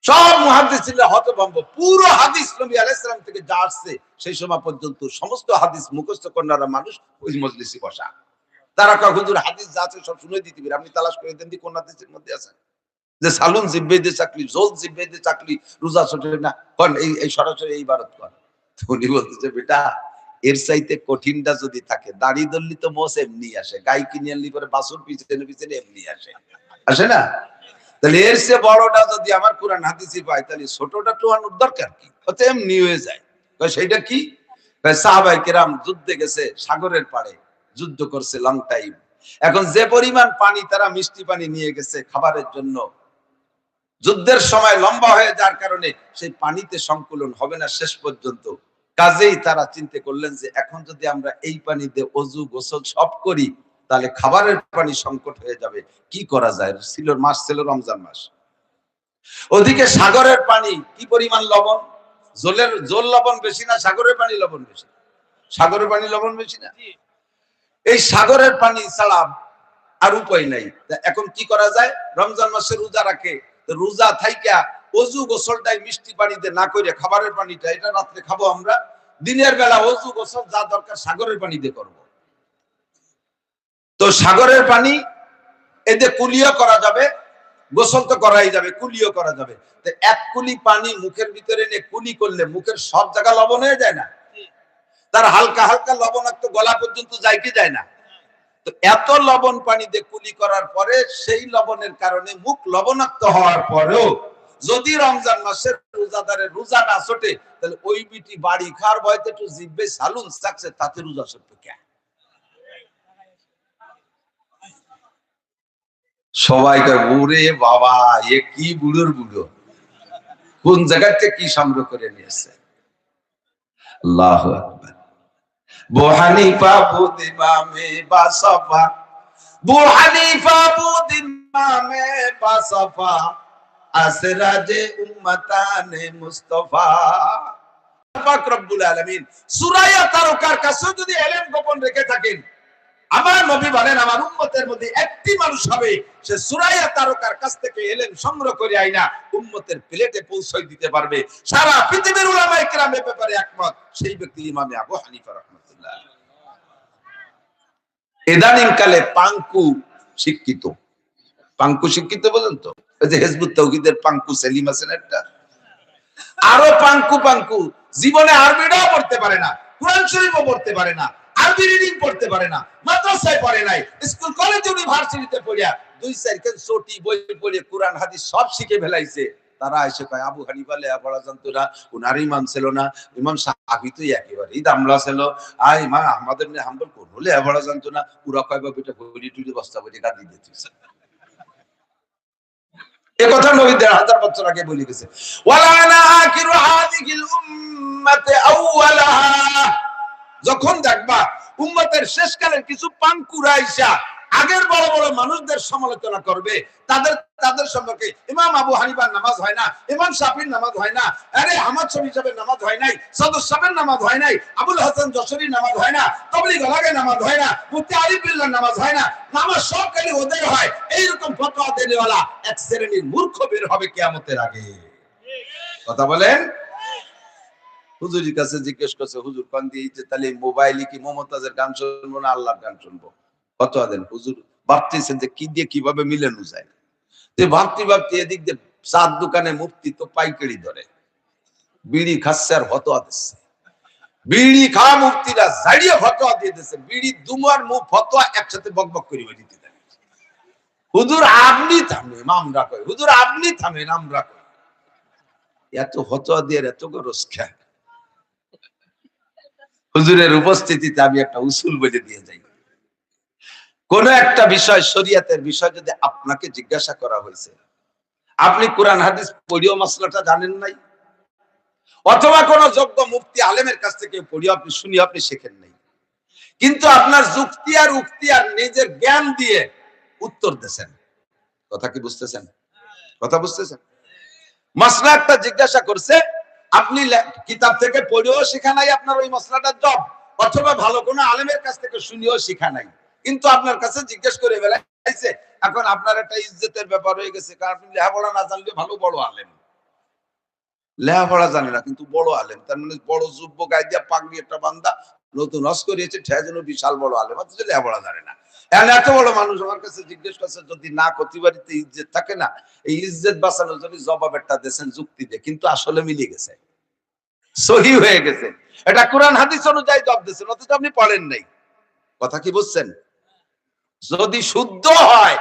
সব মুহাদ্দিসিনরা হতভম্ব, পুরো হাদিস নবী আলাইহিস সালাম থেকে যা আসছে সেই সময় পর্যন্ত সমস্ত হাদিস মুখস্থ করার মানুষ ওই মজলিসে বসা। তারা কয় হুজুর হাদিস যা আছে সব শুনে দিতে পারি, আপনি তালাশ করে দেন কোন হাদিসের মধ্যে আছে যে সালুন জিব্বে দিয়ে চাকলি, জোল জিব্বে দিয়ে চাকলি, রোজা ছোটে না। কোন এই সরাসরি এই ইবারত কর। উনি বলতেছে, বেটা এর চাইতে কঠিনটা যদি থাকে, দাড়ি দল্লি তো মোস এমনি আসে, গাই কিনে আনলি পরে বাসুর পিছনে পিছনে এমনি আসে, আসে না? তাহলে এর চেয়ে বড়টা যদি আমার কোরআন হাদিসই পাই, তাহলে ছোটটা তো আনার দরকার কি? হতে এমনি হয়ে যায়। সেইটা কি? সাহাবায়ে কেরাম যুদ্ধে গেছে, সাগরের পাড়ে যুদ্ধ করছে লং টাইম। এখন যে পরিমাণ পানি তারা মিষ্টি পানি নিয়ে গেছে খাবারের জন্য, যুদ্ধের সময় লম্বা হয়ে যাওয়ার কারণে সেই পানিতে সংকুলন হবে না শেষ পর্যন্ত। কাজেই তারা চিন্তা করলেন যে এখন যদি আমরা এই পানিতে অজু গোসল সব করি, তাহলে খাবারের পানি সংকট হয়ে যাবে। কি করা যায়? ছিল রমজান মাস, ওদিকে সাগরের পানি কি পরিমাণ লবণ, জল লবণ বেশি না সাগরের পানি লবণ বেশি? সাগরের পানি লবণ বেশি না? এই সাগরের পানি ছাড়া আর উপায় নাই। এখন কি করা যায়? রমজান মাসে রোজা রাখে, রোজা থাইকা অজু গোসলটাই মিষ্টি পানিতে না করে খাবারের পানিটা এটা রাত্রে খাবো আমরা, দিনের বেলা অজু গোসল যা দরকার সাগরের পানিতে করব। তো সাগরের পানি এতে কুলিও করা যাবে, গোসল তো করাই যাবে, কুলিও করা যাবে। তো এক কুলি পানি মুখের ভিতরে নিয়ে কুলি করলে মুখের সব জায়গা লবণ হয়ে যায় না? তার হালকা হালকা লবণাক্ত গলা পর্যন্ত যায় কি যায় না? তো এত লবণ পানিতে কুলি করার পরে সেই লবণের কারণে মুখ লবণাক্ত হওয়ার পরেও যদি রমজান মাসের রোজাদারের রোজা না ছোটে, তাহলে ওই বিটি বাড়ি খাওয়ার ভয়তে একটু জিভে সালুন থাকছে, তাতে রোজা ছোটবে কে? সবাইকে ওরে বাবা, এ কি বুড়োর বুড়ো, কোন জায়গা থেকে কি সংগ্রহ করে নিয়েছে। আল্লাহু আকবার। আবু হানিফা বুদ ইমামে বাসাফা, আবু হানিফা বুদ ইমামে বাসাফা, আসরাজে উম্মতানে মুস্তাফা। পাক রব্বুল আলামিন সূরা তারকার কাছে যদি ইলম গোপন রেখে থাকেন, আমার নবী বলেন আমার উম্মতের মধ্যে একটি মানুষ হবে সে সূরা তারকার কাছ থেকে ইলম সংগ্রহ করে আইনা উম্মতের প্লেটে পৌঁছে দিতে পারবে। সারা পৃথিবীর উলামায়ে কেরামের ব্যাপারে একমত, সেই ব্যক্তি ইমামে আবু হানিফা রাহমাতুল্লাহ। ইদানিং কালে পাঙ্কু শিক্ষিত, পাঙ্কু শিক্ষিত বলেন তো, এই যে হিজবুত তাওহীদের পাঙ্কু সেলিম আছেন একটা, আরো পাঙ্কু পাঙ্কু জীবনে আরবিটাও পড়তে পারে না, কোরআন শরীফও পড়তে পারে না, আরবি রিডিং পড়তে পারে না, মাদ্রাসায় পড়ে নাই, স্কুল কলেজ ইউনিভার্সিটিতে পড়িয়া দুই চারখান ছোটি বই পড়ে কোরআন হাদিস সব শিখে ফেলাইছে। তারা এসে কয় আবু হানিফা লেখাপড়া জানতো না, উনার ইমাম ছিল না, ইমাম শাফি তো একেবারেই দামলা ছিল, আর ইমাম আহমদ ইবনে হাম্বল কোন লেখাপড়া জানতো না। পুরা কয় বা বেটা বই টুলি বস্তা বই গাদি দিতেছে। এই কথা নবী ১৫০০ বছর আগে বলে গেছে। ওয়ালা আনা আখিরু হাযিহিল উম্মাতি আউওয়ালাহা, যখন দেখবা উম্মতের শেষকালের কিছু পাঙ্কুরা আইসা আগের বড় বড় মানুষদের সমালোচনা করবে, তাদের সম্পর্কে ইমাম আবু হানিফার নামাজ হয় না, ইমাম শাফির নামাজ হয় না, আরে আহমদ শফী সাহেবের নামাজ হয় নাই, সদর সাহেবের নামাজ হয় নাই, আবুল হাসান যশোরীর নামাজ হয় না, তবলিগ ওলামার নামাজ হয় না, মুফতি আরিফ বিল্লাহর নামাজ হয় না, নামাজ সব খালি ওদের হয়, এইরকম ফতোয়া দেনেওয়ালা এক শ্রেণীর মূর্খ বের হবে কিয়ামতের আগে। কথা বলেন। হুজুরের কাছে জিজ্ঞেস করছে, হুজুর কোন দিয়ে তাহলে মোবাইলে কি মমতাজের গান শুনবো না আল্লাহর গান শুনবো? ফতোয়া দেন। হুজুর ভাবতেছেন যে কি দিয়ে কিভাবে মিলানো যায়। ভাবতে ভাবতে এদিক দিয়ে চার দোকানে মুফতি তো পাইকারি ধরে বিড়ি খাচ্ছে আর ফতোয়া দিচ্ছে, বিড়ি খাওয়া মুফতিরা জাড়িয়ে ফতোয়া দিয়ে দিচ্ছে, বিড়ি দুমার মুখ ফতোয়া একসাথে বকবক করে দিতে দেন। হুজুর আপনি থামেন আমরা কই, হুজুর আপনি থামেন আমরা কই। এত ফতোয়া দিয়ে এত গরজ খেয়ে হুজুরের উপস্থিতিতে আমি একটা উসুল বলে দিয়ে যাই। কোন একটা বিষয়, শরীয়তের বিষয় যদি আপনাকে জিজ্ঞাসা করা হয়েছে, আপনি কোরআন হাদিস পড়িও মাসলাটা জানেন নাই, অথবা কোন যোগ্য মুফতি আলেমের কাছ থেকে পড়িও আপনি শুনিও আপনি শেখেন নাই, কিন্তু আপনার যুক্তি আর উক্তি আর নিজের জ্ঞান দিয়ে উত্তর দিয়েছেন। কথা কি বুঝতেছেন? কথা বুঝতেছেন? মাসলা একটা জিজ্ঞাসা করছে, আপনি কিতাব থেকে পড়েও শেখা নাই আপনার ওই মশলাটার জব, অথবা ভালো কোনো আলেমের কাছ থেকে শুনিও শেখা নাই, কিন্তু আপনার কাছে জিজ্ঞেস করে বেলাইছে। এখন আপনার একটা ইজ্জতের ব্যাপার হয়ে গেছে, কারণ আপনি লেখাপড়া না জানলে ভালো বড় আলেম, লেখাপড়া জানে না কিন্তু বড় আলেম, তার মানে বড় যুব্য গায়ে দিয়া পাগড়ি একটা বান্দা নতুন হজ করিয়েছে, ঠেয়া যেন বিশাল বড় আলেম, অথচ লেখাপড়া জানে না। এত বড় মানুষ আমার কাছে জিজ্ঞেস করছে, যদি না কতিবাড়িতে ইজ্জত থাকে না, এই ইজ্জত বাঁচানোর জন্য জবাবেরটা দিয়েছেন যুক্তি দিয়ে, কিন্তু আসলে মিলে গেছে, সহি হয়ে গেছে, এটা কোরআন হাদিস অনুযায়ী জবাব দিয়েছেন, অথচ আপনি পড়েন নাই। কথা কি বুঝছেন? যদি শুদ্ধ হয়,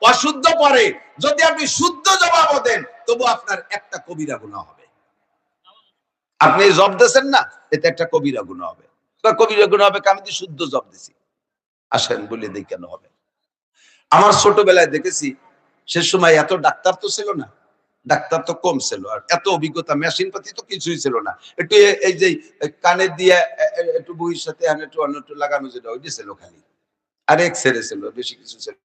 অশুদ্ধ পড়ে, যদি আপনি শুদ্ধ জবাব দেন, তবু আপনার একটা কবিরা গুনাহ হবে। আপনি জবাব দিয়েছেন না, এতে একটা কবিরা গুনাহ হবে। কবিরা গুনাহ হবে, আমি শুদ্ধ জবাব দিছি, আসেন বলে দেই কেন হবে। আমার ছোটবেলায় দেখেছি, সে সময় এত ডাক্তার তো ছিল না, ডাক্তার তো কম ছিল, আর এত অভিজ্ঞতা মেশিন পাতি তো কিছুই ছিল না। একটু এই যে কানে দিয়ে একটু বইয়ের সাথে একটু অন্য একটু লাগানো যেটা ওই ছিল খালি, আর এক্স-রে ছিল, বেশি কিছু ছিল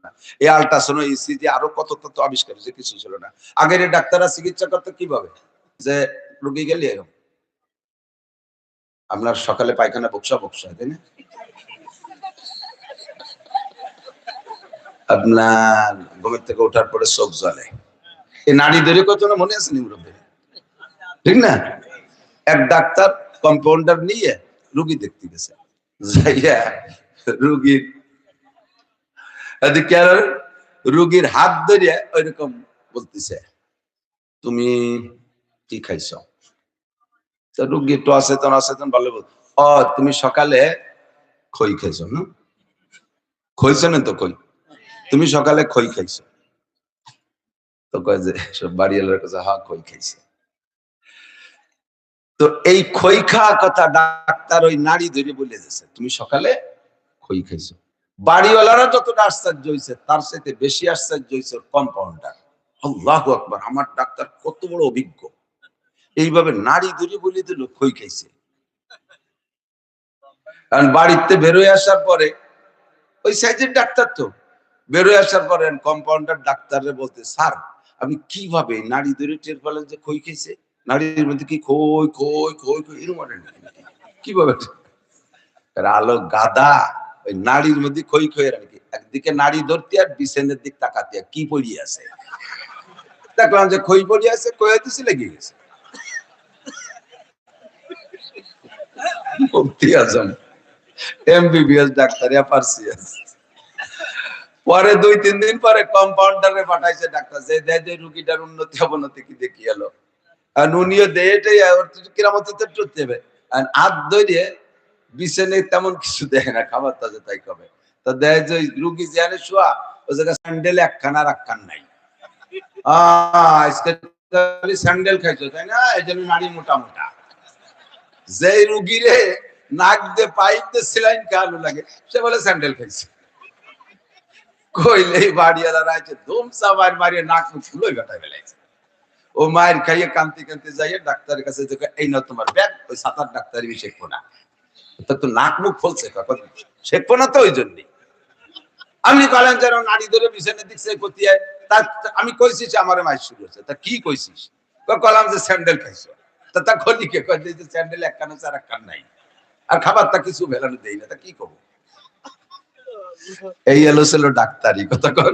না। এই আল্ট্রাসাউন্ড, ইসিজি আরো কত তত আবিষ্কার হয়েছে, কিছু ছিল না। আগের ডাক্তাররা চিকিৎসা করতে কিভাবে, যে রোগী গেলে এরকম আপনার সকালে পায়খানা বকসা বকসা, তাই না? আপনার ঘুমের থেকে ওঠার পরে চোখ জ্বলে, এই নারী ধরে কত না মনে আছে নিমরবে, ঠিক না? এক ডাক্তার কম্পাউন্ডার নিয়ে রুগী দেখতে গেছে, যাইয়া রুগীর এদিকে রুগীর হাত ধরিয়া ওইরকম বলতেছে, তুমি কি খাইছ? রুগী একটু অচেতন অচেতন ভালো বল, ও তুমি সকালে খই খাইছো না? খইছো না তো কই, তুমি সকালে খই খাইছো? তো কয় যে সব বাড়িওয়ালার কাছে, হ্যাঁ খই খাইছে। তো এই খই খাওয়া কথা ডাক্তার ওই নারী ধরে বলে দিয়েছে, তুমি সকালে খই খাইছো। বাড়িওয়ালারা যতটা আশ্চর্য হয়েছে, তার সাথে বেশি আশ্চর্য হয়েছে কম্পাউন্ডার। আল্লাহু আকবার, আমার ডাক্তার কত বড় অভিজ্ঞ, এইভাবে নারী ধরে বলে দিল খই খাইছে। কারণ বাড়িতে বেরোয় আসার পরে ওই সাইজের ডাক্তার তো বেরোয় আসার পরে কম্পাউন্ডার ডাক্তারে বলতে, স্যার আপনি কিভাবে নারী ধরে টের পেলেন যে খই খেয়েছে? নারীর মধ্যে কি খই খই খই খই এরকম কিভাবে? আলো গাদা, ওই নারীর মধ্যে খই খই আর কি, একদিকে নারী ধরতে আর বিছানের দিক তাকাতে কি পড়িয়ে আছে, দেখলাম যে খই পড়িয়ে আছে, কয়ে দিছে লেগে গেছে। মুফতি আজম এমবিবিএস ডাক্তার এফআরসিএস। পরে 2-3 দিন পরে কম্পাউন্ডারে পাঠাইছে ডাক্তার, যে যে রুগীটার উন্নতি অবনতি কি দেখি এলো, আর উনিও দেয়টাই কিরামতিতে টুটতে হবে, আর হাত ধরে বিছানে তেমন কিছু দেয় না, খাবার তাজা তাই কবে। তো দেয় যে রুগী যেখানে শোয়া ওই জায়গায় স্যান্ডেল একখানা আর একখান নাই, স্যান্ডেল খাইছো তাই না, এই জন্য নারী মোটা মোটা। যে রুগীরে নাক দিয়ে পাইপ দিয়ে সেলাইন খাওয়ানো লাগে, সে বলে স্যান্ডেল খাইছে। কইলেই বাড়িওয়ালারা আছে ধুমসা মার মারিয়ে নাক মুখ ফুলোই ঘটায় ফেলাইছে। ও মায়ের খাইয়ে কান্তি কান্তি যাইয়ে ডাক্তারের কাছে, এই না তোমার ব্যাগ, ওই 7-8 ডাক্তার শেখবো না, তো নাক মুখ ফলছে, শেখবো না তো ওই জন্যই। আমি কলেন যেন নারী ধরে বিছানে দিচ্ছে কোথায়, আমি কইছি আমার মায়ের শুরু হচ্ছে, তা কি কইছিস? কলাম যে স্যান্ডেল খাইছো। তা খলিকে কয় যে স্যান্ডেল একখান আছে আর একখান নাই, আর খাবারটা কিছু ভেলানো দেই না, তা কি করবো? এই এলো ছিল ডাক্তারি কথা কর।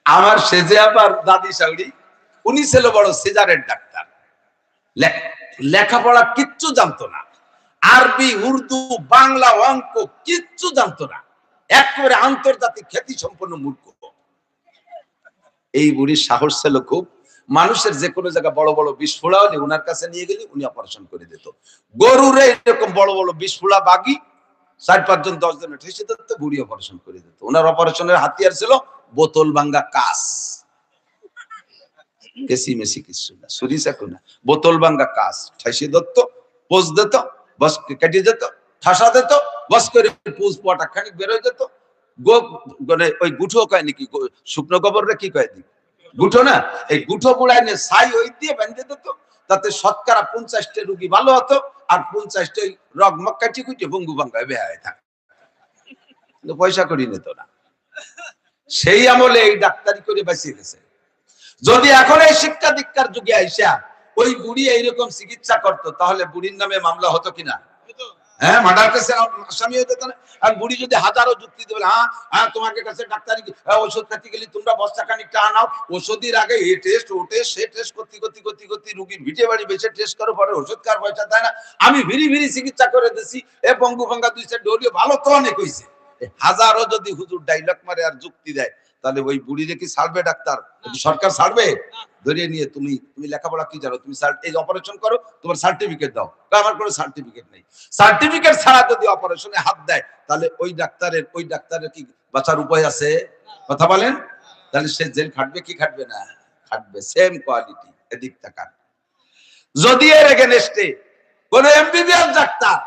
আমার সেজে আবার দাদি শাউরি, উনি ছিল বড় সিজারের ডাক্তার, লেখাপড়া কিচ্ছু জানতো না, আরবি উর্দু বাংলা অঙ্ক কিচ্ছু জানতো না, একেবারে আন্তর্জাতিক খ্যাতি সম্পন্ন মূর্খ। এই বুড়ির সাহস ছিল খুব, মানুষের যে কোনো জায়গায় বড় বড় বিস্ফোড়া হলে উনার কাছে নিয়ে গেলে উনি অপারেশন করে দিত। গরুরে এরকম বড় বড় বিস্ফোড়া বাগি 4-5 জন 10 জনের ঠেসে দিত, বুড়ি অপারেশন করে দিত। ওনার অপারেশনের হাতিয়ার ছিল বোতল ভাঙ্গা কাঁচ, কেসি মেসি কিছু না, ছুরি চাকু না, বোতল ভাঙ্গা কাঁচ ঠেসে দিত, পোজ দিত, বস কেটে যেত, ঠাসা দিত, বস করে পোজ পটা খানিক বের হয়ে যেত। মানে ওই গুঠো কয় নাকি, শুকনো গোবররে কি কয় দিই গুঠো না, এই গুঠো বুড়ায় নিয়ে ছাই ওই দিয়ে বেঁধে দিত, তাতে শতকরা 50টা রুগী ভালো হতো, আর 50টা রগ মক্কাটি কুটি ভঙ্গু ভাঙ্গায় বেহায় থাকে, কিন্তু পয়সা করি নিত না। সেই আমলে এই ডাক্তারি করে বাঁচিয়ে গেছে। যদি এখন এই শিক্ষা দীক্ষার যুগে আইসা ওই বুড়ি এইরকম চিকিৎসা করতো, তাহলে বুড়ির নামে মামলা হতো কিনা? হ্যাঁ, মার্ডার কেসে আসামি হতে না। আর বুড়ি যদি হাজারো যুক্তি দেবে, হ্যাঁ হ্যাঁ তোমাকে কাছে ডাক্তারি ওষুধ খাতে গেলে তোমরা বস্তা খানিক টাকা নাও, ওষুধের আগে এ টেস্ট ও টেস্ট সে টেস্ট করতে করতে করতে করতে রুগীর ভিটে বাড়ি বেছে টেস্ট করার পরে ওষুধ কার পয়সা দেয় না, আমি ভিড়ি ভিড়ি চিকিৎসা করে দিছি, এ বঙ্গু ভাঙ্গা 2-4 ডোলিও ভালো তো অনেক হয়েছে। হাজারো যদি হুজুর ডাইলগ মারে আর যুক্তি দেয়, তাহলে ওই বুড়িরে কি ছাড়বে ডাক্তার? সরকার ছাড়বে? ধরিয়ে নিয়ে তুমি লেখাপড়া কি জানো, তুমি এই অপারেশন করো, তোমার সার্টিফিকেট দাও। আমার কোনো সার্টিফিকেট নেই। সার্টিফিকেট ছাড়া যদি অপারেশনে হাত দেয়, তাহলে ওই ডাক্তারের কি বাঁচার উপায় আছে? কথা বলেন। তাহলে সে জেল খাটবে কি খাটবে না? খাটবে। Same quality. এদিক তাকান। যদি এর এগেনস্টে কোন এমবিবিএস ডাক্তার,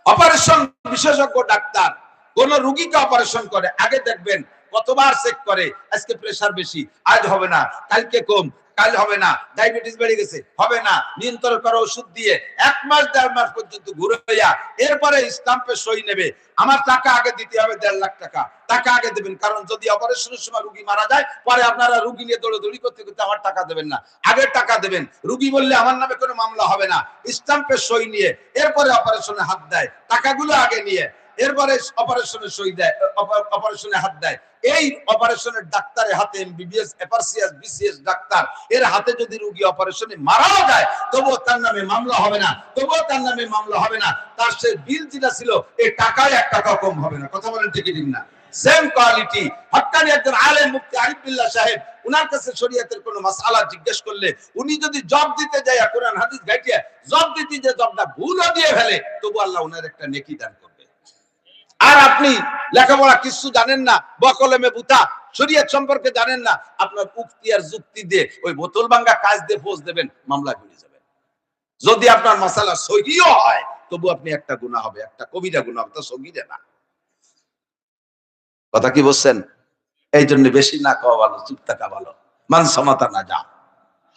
অপারেশন বিশেষজ্ঞ ডাক্তার কোন রোগীকে অপারেশন করে, আগে দেখবেন কতবার চেক করে, আজকে প্রেসার বেশি, আজ হবে না, কালকে কম, কাল হবে না, ডায়াবেটিস বেড়ে গেছে, হবে না, নিয়ন্ত্রণ করো ওষুধ দিয়ে 1 মাস 1.5 মাস পর্যন্ত ঘুরাইয়া এরপরে স্টাম্পে সই নেবে। আমার টাকা আগে দিতে হবে 1.5 লাখ টাকা, টাকা আগে দেবেন, কারণ যদি অপারেশনের সময় রোগী মারা যায় পরে আপনারা রোগী নিয়ে দৌড়াদৌড়ি করতে করতে আমার টাকা দেবেন না, আগে টাকা দেবেন। রোগী বললে আমার নামে কোনো মামলা হবে না, স্টাম্পে সই নিয়ে এরপরে অপারেশনে হাত দেয়, টাকাগুলো আগে নিয়ে এরপরে অপারেশনে সই দেয়, অপারেশনে হাত দেয়। এই অপারেশনের ডাক্তারের হাতে, এমবিবিএস, এফআরসিএস, বিসিএস ডাক্তার, এর হাতে যদি রোগী অপারেশনে মারাও যায় তবুও তার নামে মামলা হবে না, তবুও তার নামে মামলা হবে না। তার সে বিল যেটা ছিল এই টাকায় 1 টাকা কম হবে না। কথা বলেন ঠিক না? Same quality. হক্কানি একজন আলেম মুফতি আরিফ বিল্লাহ সাহেব, উনার কাছে শরীয়তের কোনো মাসআলা জিজ্ঞেস করলে উনি যদি জবাব দিতে যায় কোরআন হাদিস ঘাটিয়ে জবাব দিতে যে জবাবটা ভুলও দিয়ে ফেলে তবু আল্লাহ উনার একটা নেকি দান করবে। আর আপনি লেখাপড়া কিছু জানেন না, বকলমে বুতা, শরীয়ত সম্পর্কে জানেন না, আপনার উক্তি আর যুক্তি দিয়ে ওই বোতল ভাঙা কাজ দিয়ে ফৌজ দেবেন, মামলা করে যাবেন। যদি আপনার মাসালা সহিও হয় তবু আপনি একটা গুনাহ হবে, একটা কবিরা গুনাহ হবে, তো সগীরা না। কথা কি বলছেন? এই জন্য বেশি না খাওয়া ভালো, চুপ থাকা ভালো। মান সমাতা না যা।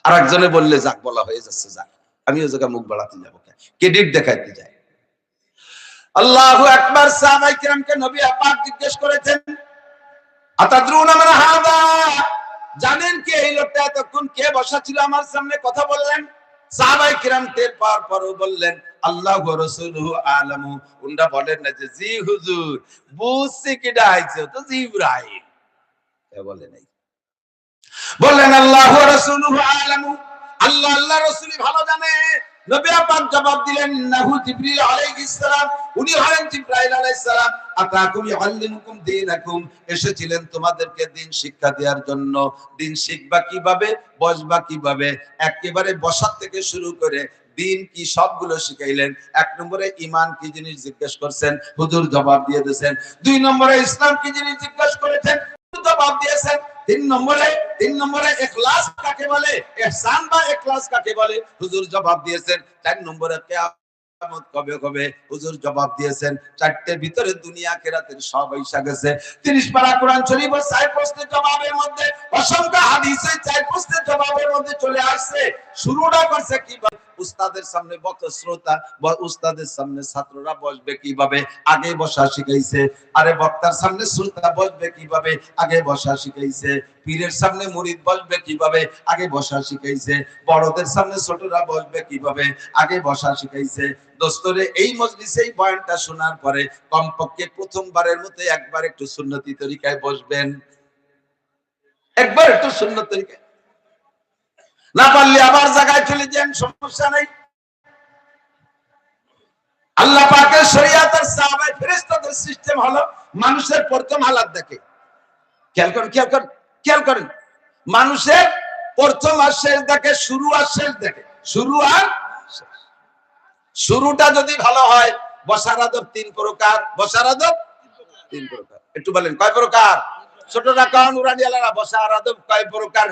আর একজনে বললে যাক, বলা হয়ে যাচ্ছে যাক, আমি ওই জায়গায় মুখ বাড়াতে যাবো, ক্রেডিট দেখাইতে যাই। আল্লাহু আকবার। সাহাবায়ে কিরামকে নবী পাক জিজ্ঞেস করেছেন, আতাদরুনা মান হাদা, জানেন কে এই লোকটা এতক্ষণ কে বসা ছিল আমার সামনে কথা বললেন? সাহাবায়ে কিরাম টের পাওয়ার পরও বললেন, আল্লাহু ওয়া রাসূলুহু আলামু। উনরা বলেন না যে জি হুজুর বুঝছি কিডা আইছে, তো জিবরাইল। এ বলে নাই, বললেন আল্লাহু ওয়া রাসূলুহু আলামু, আল্লাহ আল্লাহ রাসূলই ভালো জানে। নবী পাক জবাব দিলেন, ইন্নাহু জিবরিল আলাইহিস সালাম, উনি হলেন জিবরাইল আলাইহিস সালাম। আতাকুম ইউআল্লিমুকুম দীনাকুম, এসেছিলেন তোমাদেরকে দিন শিক্ষা দেওয়ার জন্য। দিন শিখবা কিভাবে, বসবা কিভাবে, একেবারে বসার থেকে শুরু করে দিন কি সবগুলো শিখাইলেন। 1 নম্বরে ঈমান কি জিনিস জিজ্ঞেস করছেন, হুজুর জবাব দিয়ে দিয়েছেন। 2 নম্বরে ইসলাম কি জিনিস জিজ্ঞেস করেছেন, জবাব দিয়েছেন। 3 নম্বরে ইখলাস কাকে বলে, ইহসান বা ইখলাস কাকে বলে, হুজুর জবাব দিয়েছেন। 4 নম্বরে কিয়ামত কবে হবে, হুজুর জবাব দিয়েছেন। 4টের ভিতরে দুনিয়া আখিরাতের সব আইসা গেছে। 30 পারা কোরআন শরীফ 4 প্রশ্নের জবাবের মধ্যে অসংখ্য হাদিসে 4 প্রশ্নের জবাবের মধ্যে চলে আসছে। শুরুটা করছে কিভাবে, উস্তাদের সামনে বক্তা শ্রোতা বা উস্তাদের সামনে ছাত্ররা বসবে কিভাবে, আগে বসা শিখাইছে। আরে বক্তার সামনে শ্রোতা বসবে কিভাবে, আগে বসা শিখাইছে। পীরের সামনে মুরিদ বসবে কিভাবে, আগে বসা শিখাইছে। বড়দের সামনে ছোটরা বসবে কিভাবে, আগে বসা শিখাইছে। দোস্তরে এই মজলিসে এই বয়ানটা শোনার পরে কমপক্ষে প্রথমবারের মতো একবার একটু সুন্নতি তরিকায় বসবেন, একবার একটু সুন্নত তরিকায়। না পারলে আবার জায়গায় চলে যান, সমস্যা নাই। আল্লাহ পাকের শরীয়ত আর সাহাবায়ে ফেরেশতাদের সিস্টেম হলো মানুষের প্রথম হালাত দেখে। খেয়াল করেন, মানুষের প্রথম আর শেষ দেখে, শুরু আর শেষ দেখে, শুরু আর শেষ। শুরুটা যদি ভালো হয়, বসার আদব 3 প্রকার, বসার আদব 3 প্রকার। একটু বলেন কয় প্রকার? ছোটরা কান উড়ানিয়ালারা বসার আদব কয় প্রকার?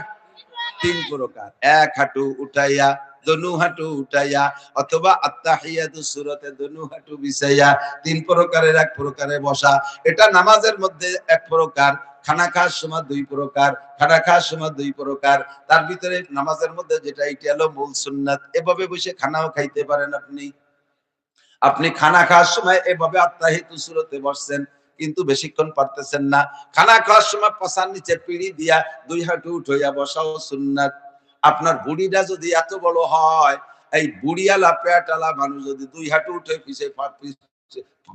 3 প্রকার। 1 হাঁটু উঠাইয়া, দনু হাঁটু উঠাইয়া, অথবা আত্তাহিয়াতু সূরাতে দনু হাঁটু বিছাইয়া, 3 প্রকারের 1 প্রকারে বসা। এটা নামাজের মধ্যে 1 প্রকার, খানা খাওয়ার সময় 2 প্রকার, খানা খাওয়ার সময় 2 প্রকার। তার ভিতরে নামাজের মধ্যে যেটা এটা হলো মূল সুন্নাত। এভাবে বসে খানাও খাইতে পারেন আপনি খানা খাওয়ার সময় এভাবে আত্তাহিয়াতু সূরাতে বসছেন, কিন্তু বেশিক্ষণ পারতেছেন না। খানা খাওয়ার সময় পাছার নিচে পিঁড়ি দিয়া 2 হাঁটু উঠাইয়া বসাও সুন্নাত। আপনার বুড়িটা যদি এত বড় হয়, এই বুড়িয়ালা পেটালা মানুষ যদি 2 হাঁটু উঠে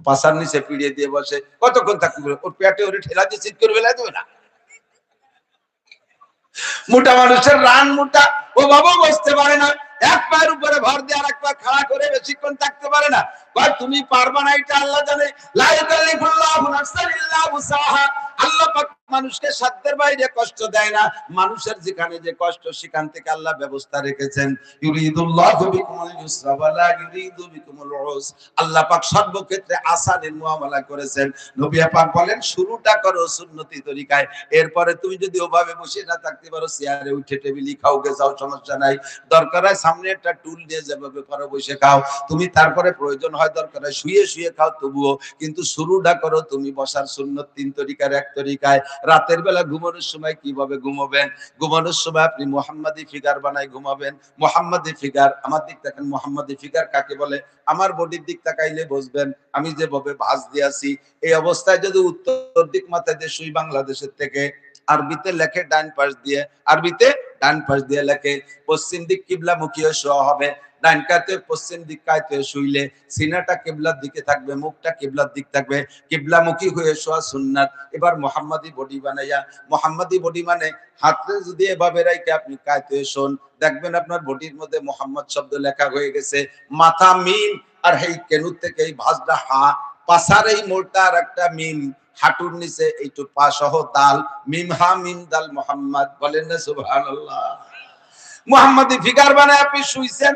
পাছার নিচে পিড়িয়ে দিয়ে বসে, কতক্ষণ থাকবে? ওর পেটে ওরে ঠেলা দিয়ে চিৎ করে ফেলা দেবে না? মোটা মানুষের রান মোটা, ও বাবা বসতে পারে না, 1 পায়ের উপরে ভর দিয়ে আর 1 পা খাড়া করে বেশিক্ষণ থাকতে পারে না। তুমি পারবা না, এটা আল্লাহ জানে। লা ইউকাল্লিফুল্লাহু নাফসান ইল্লা উসাহা। আল্লাহ পাক মানুষকে সাধ্যের বাইরে কষ্ট দেয় না। মানুষের যেখানে যে কষ্ট, সেখান থেকে আল্লাহ ব্যবস্থা রেখেছেন। ইউরিদুল্লাহু বিকুমুল ইউসরা ওয়া লা ইউরিদু বিকুমুল উসর। আল্লাহ পাক সর্বক্ষেত্রে আসানের মুআমালা করেছেন। নবী পাক বলেন, শুরুটা করো সুন্নতি তরিকায়, এরপরে তুমি যদি ওভাবে বসে না থাকতে পারো, চেয়ারে উঠে টেবিলে খাওগে যাও, সমস্যা নাই। দরকার হয় সামনে একটা টুল নিয়ে যেভাবে পারো বসে খাও, তুমি তারপরে প্রয়োজন হয় দরকার হয় শুয়ে শুয়ে খাও তবুও, কিন্তু শুরুটা করো তুমি বসার সুন্নত 3 তরিকার এক তরিকায়। রাতের বেলা ঘুমানোর সময় কিভাবে ঘুমাবেন? ঘুমানোর সময় আপনি মুহাম্মাদি ফিগার বানায় ঘুমাবেন। মুহাম্মাদি ফিগার, আমার দিক দেখেন, মুহাম্মাদি ফিগার কাকে বলে? আমার বডির দিক তাকাইলে বুঝবেন আমি যেভাবে ভাঁজ দিয়ে আছি, এই অবস্থায় যদি উত্তর দিক মাথায় দিয়ে শুই বাংলাদেশের থেকে, আরবিতে লেখে ডান পাশ দিয়ে, আরবিতে ডান পাশ দিয়ে লেখে, পশ্চিম দিক কিবলামুখী হয়ে শোয়া হবে। ডান কাতে পশ্চিম দিক কাতে শুইলে সিনাটা কিবলার দিকে থাকবে, মুখটা কিবলার দিক থাকবে, কিবলামুখী হয়ে শোয়া সুন্নাত। এবার মুহাম্মাদি বডি বানাইয়া, মুহাম্মাদি বডি মানে হাতে যদি এভাবে রাইকে আপনি কাতে শোন, দেখবেন আপনার বডির মধ্যে মুহাম্মদ শব্দ লেখা হয়ে গেছে। মাথা মিম, আর এই কেনুর থেকে এই ভাঁজটা হা, পাশার এই মোড়টা আর একটা মিম, হাঁটুর নিচে এইটু পা সহ দাল, মিম হা মিম দাল মুহাম্মদ। বলেন না সুবহানাল্লাহ। মুহাম্মাদি ফিগার বানায় আপনি শুইছেন,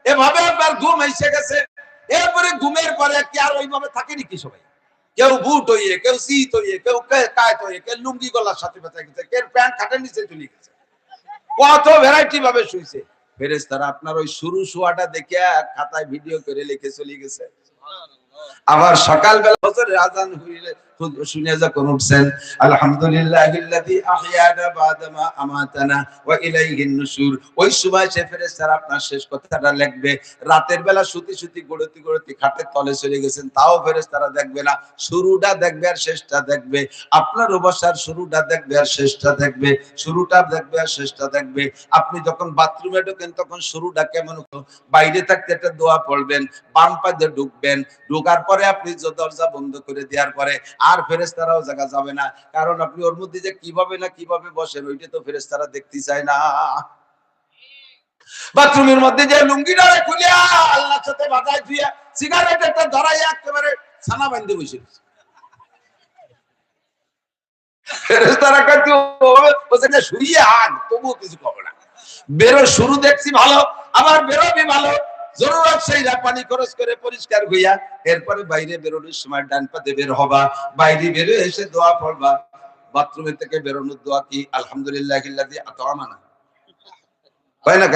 এভাবে আপনার ঘুম এসে গেছে। এরপরে ঘুমের পরে কি আর ওইভাবে থাকে নাকি সবাই? কেউ বুট হইয়ে, কেউ শীত হইয়ে, কেউ কায়ত হইয়ে, কেউ লুঙ্গি গলার সাথে বেঁচে গেছে, কেউ প্যান্ট খাটের নিচে চলে গেছে, কত ভ্যারাইটি ভাবে শুইছে। ফেরেশতারা আপনার ওই শুরু শোয়াটা দেখে খাতায় ভিডিও করে লিখে চলে গেছে। আবার সকালবেলা ফজরের আযান হইলে শুনে যখন উঠছেন, আলহামদুলিল্লাহিল্লাযী আহইয়ানা বাদামা আমাতানা ওয়া ইলাইহিন নুশুর, ওই সময় সে ফেরেশতারা আপনার শেষ কথাটা লিখবে। রাতের বেলা শুতে শুতে গড়তি গড়তি খাটের তলে চলে গেছেন, তাও ফেরেশতারা দেখবে না, শুরুটা দেখবে আর শেষটা দেখবে। আপনার অবস্থার শুরুটা দেখবে আর শেষটা দেখবে, শুরুটা দেখবে আর শেষটা দেখবে। আপনি যখন বাথরুমে ঢোকেন তখন শুরুটা কেমন, বাইরে থাকতে একটা দোয়া পড়বেন, বাম পা দিয়ে ঢুকবেন, ঢোকার পরে আপনি দরজা বন্ধ করে দেওয়ার পরে আর ফেরেশতারাও জায়গা যাবে না, কারণ আপনি ওর মধ্যে যে কিভাবে না কিভাবে বসেন ওইটা তো ফেরেশতারা দেখতে চায় না। বাথরুমের মধ্যে যে লুঙ্গিটা খুলে আল্লাহর সাথে বাজায় দিয়ে সিগারেট একটা ধরাইয়া একেবারে ছানা বাঁধতে বসে ফেরেশতারা কত ওখানে শুয়ে আগ তবুও কিছু পাবে না। বেরো শুরু দেখছি ভালো, আবার বেরোবি ভালো, জরুরত সেই পানি খরচ করে পরিষ্কার হইয়া এরপরে বাইরে বেরোনোর সময় ডান পাতে বের হবা, বাইরে বেরো এসে দোয়া পড়বা। বাথরুমের থেকে বেরোনোর দোয়া কি? আলহামদুলিল্লাহিল্লাযী আত'আমানা, হয় না?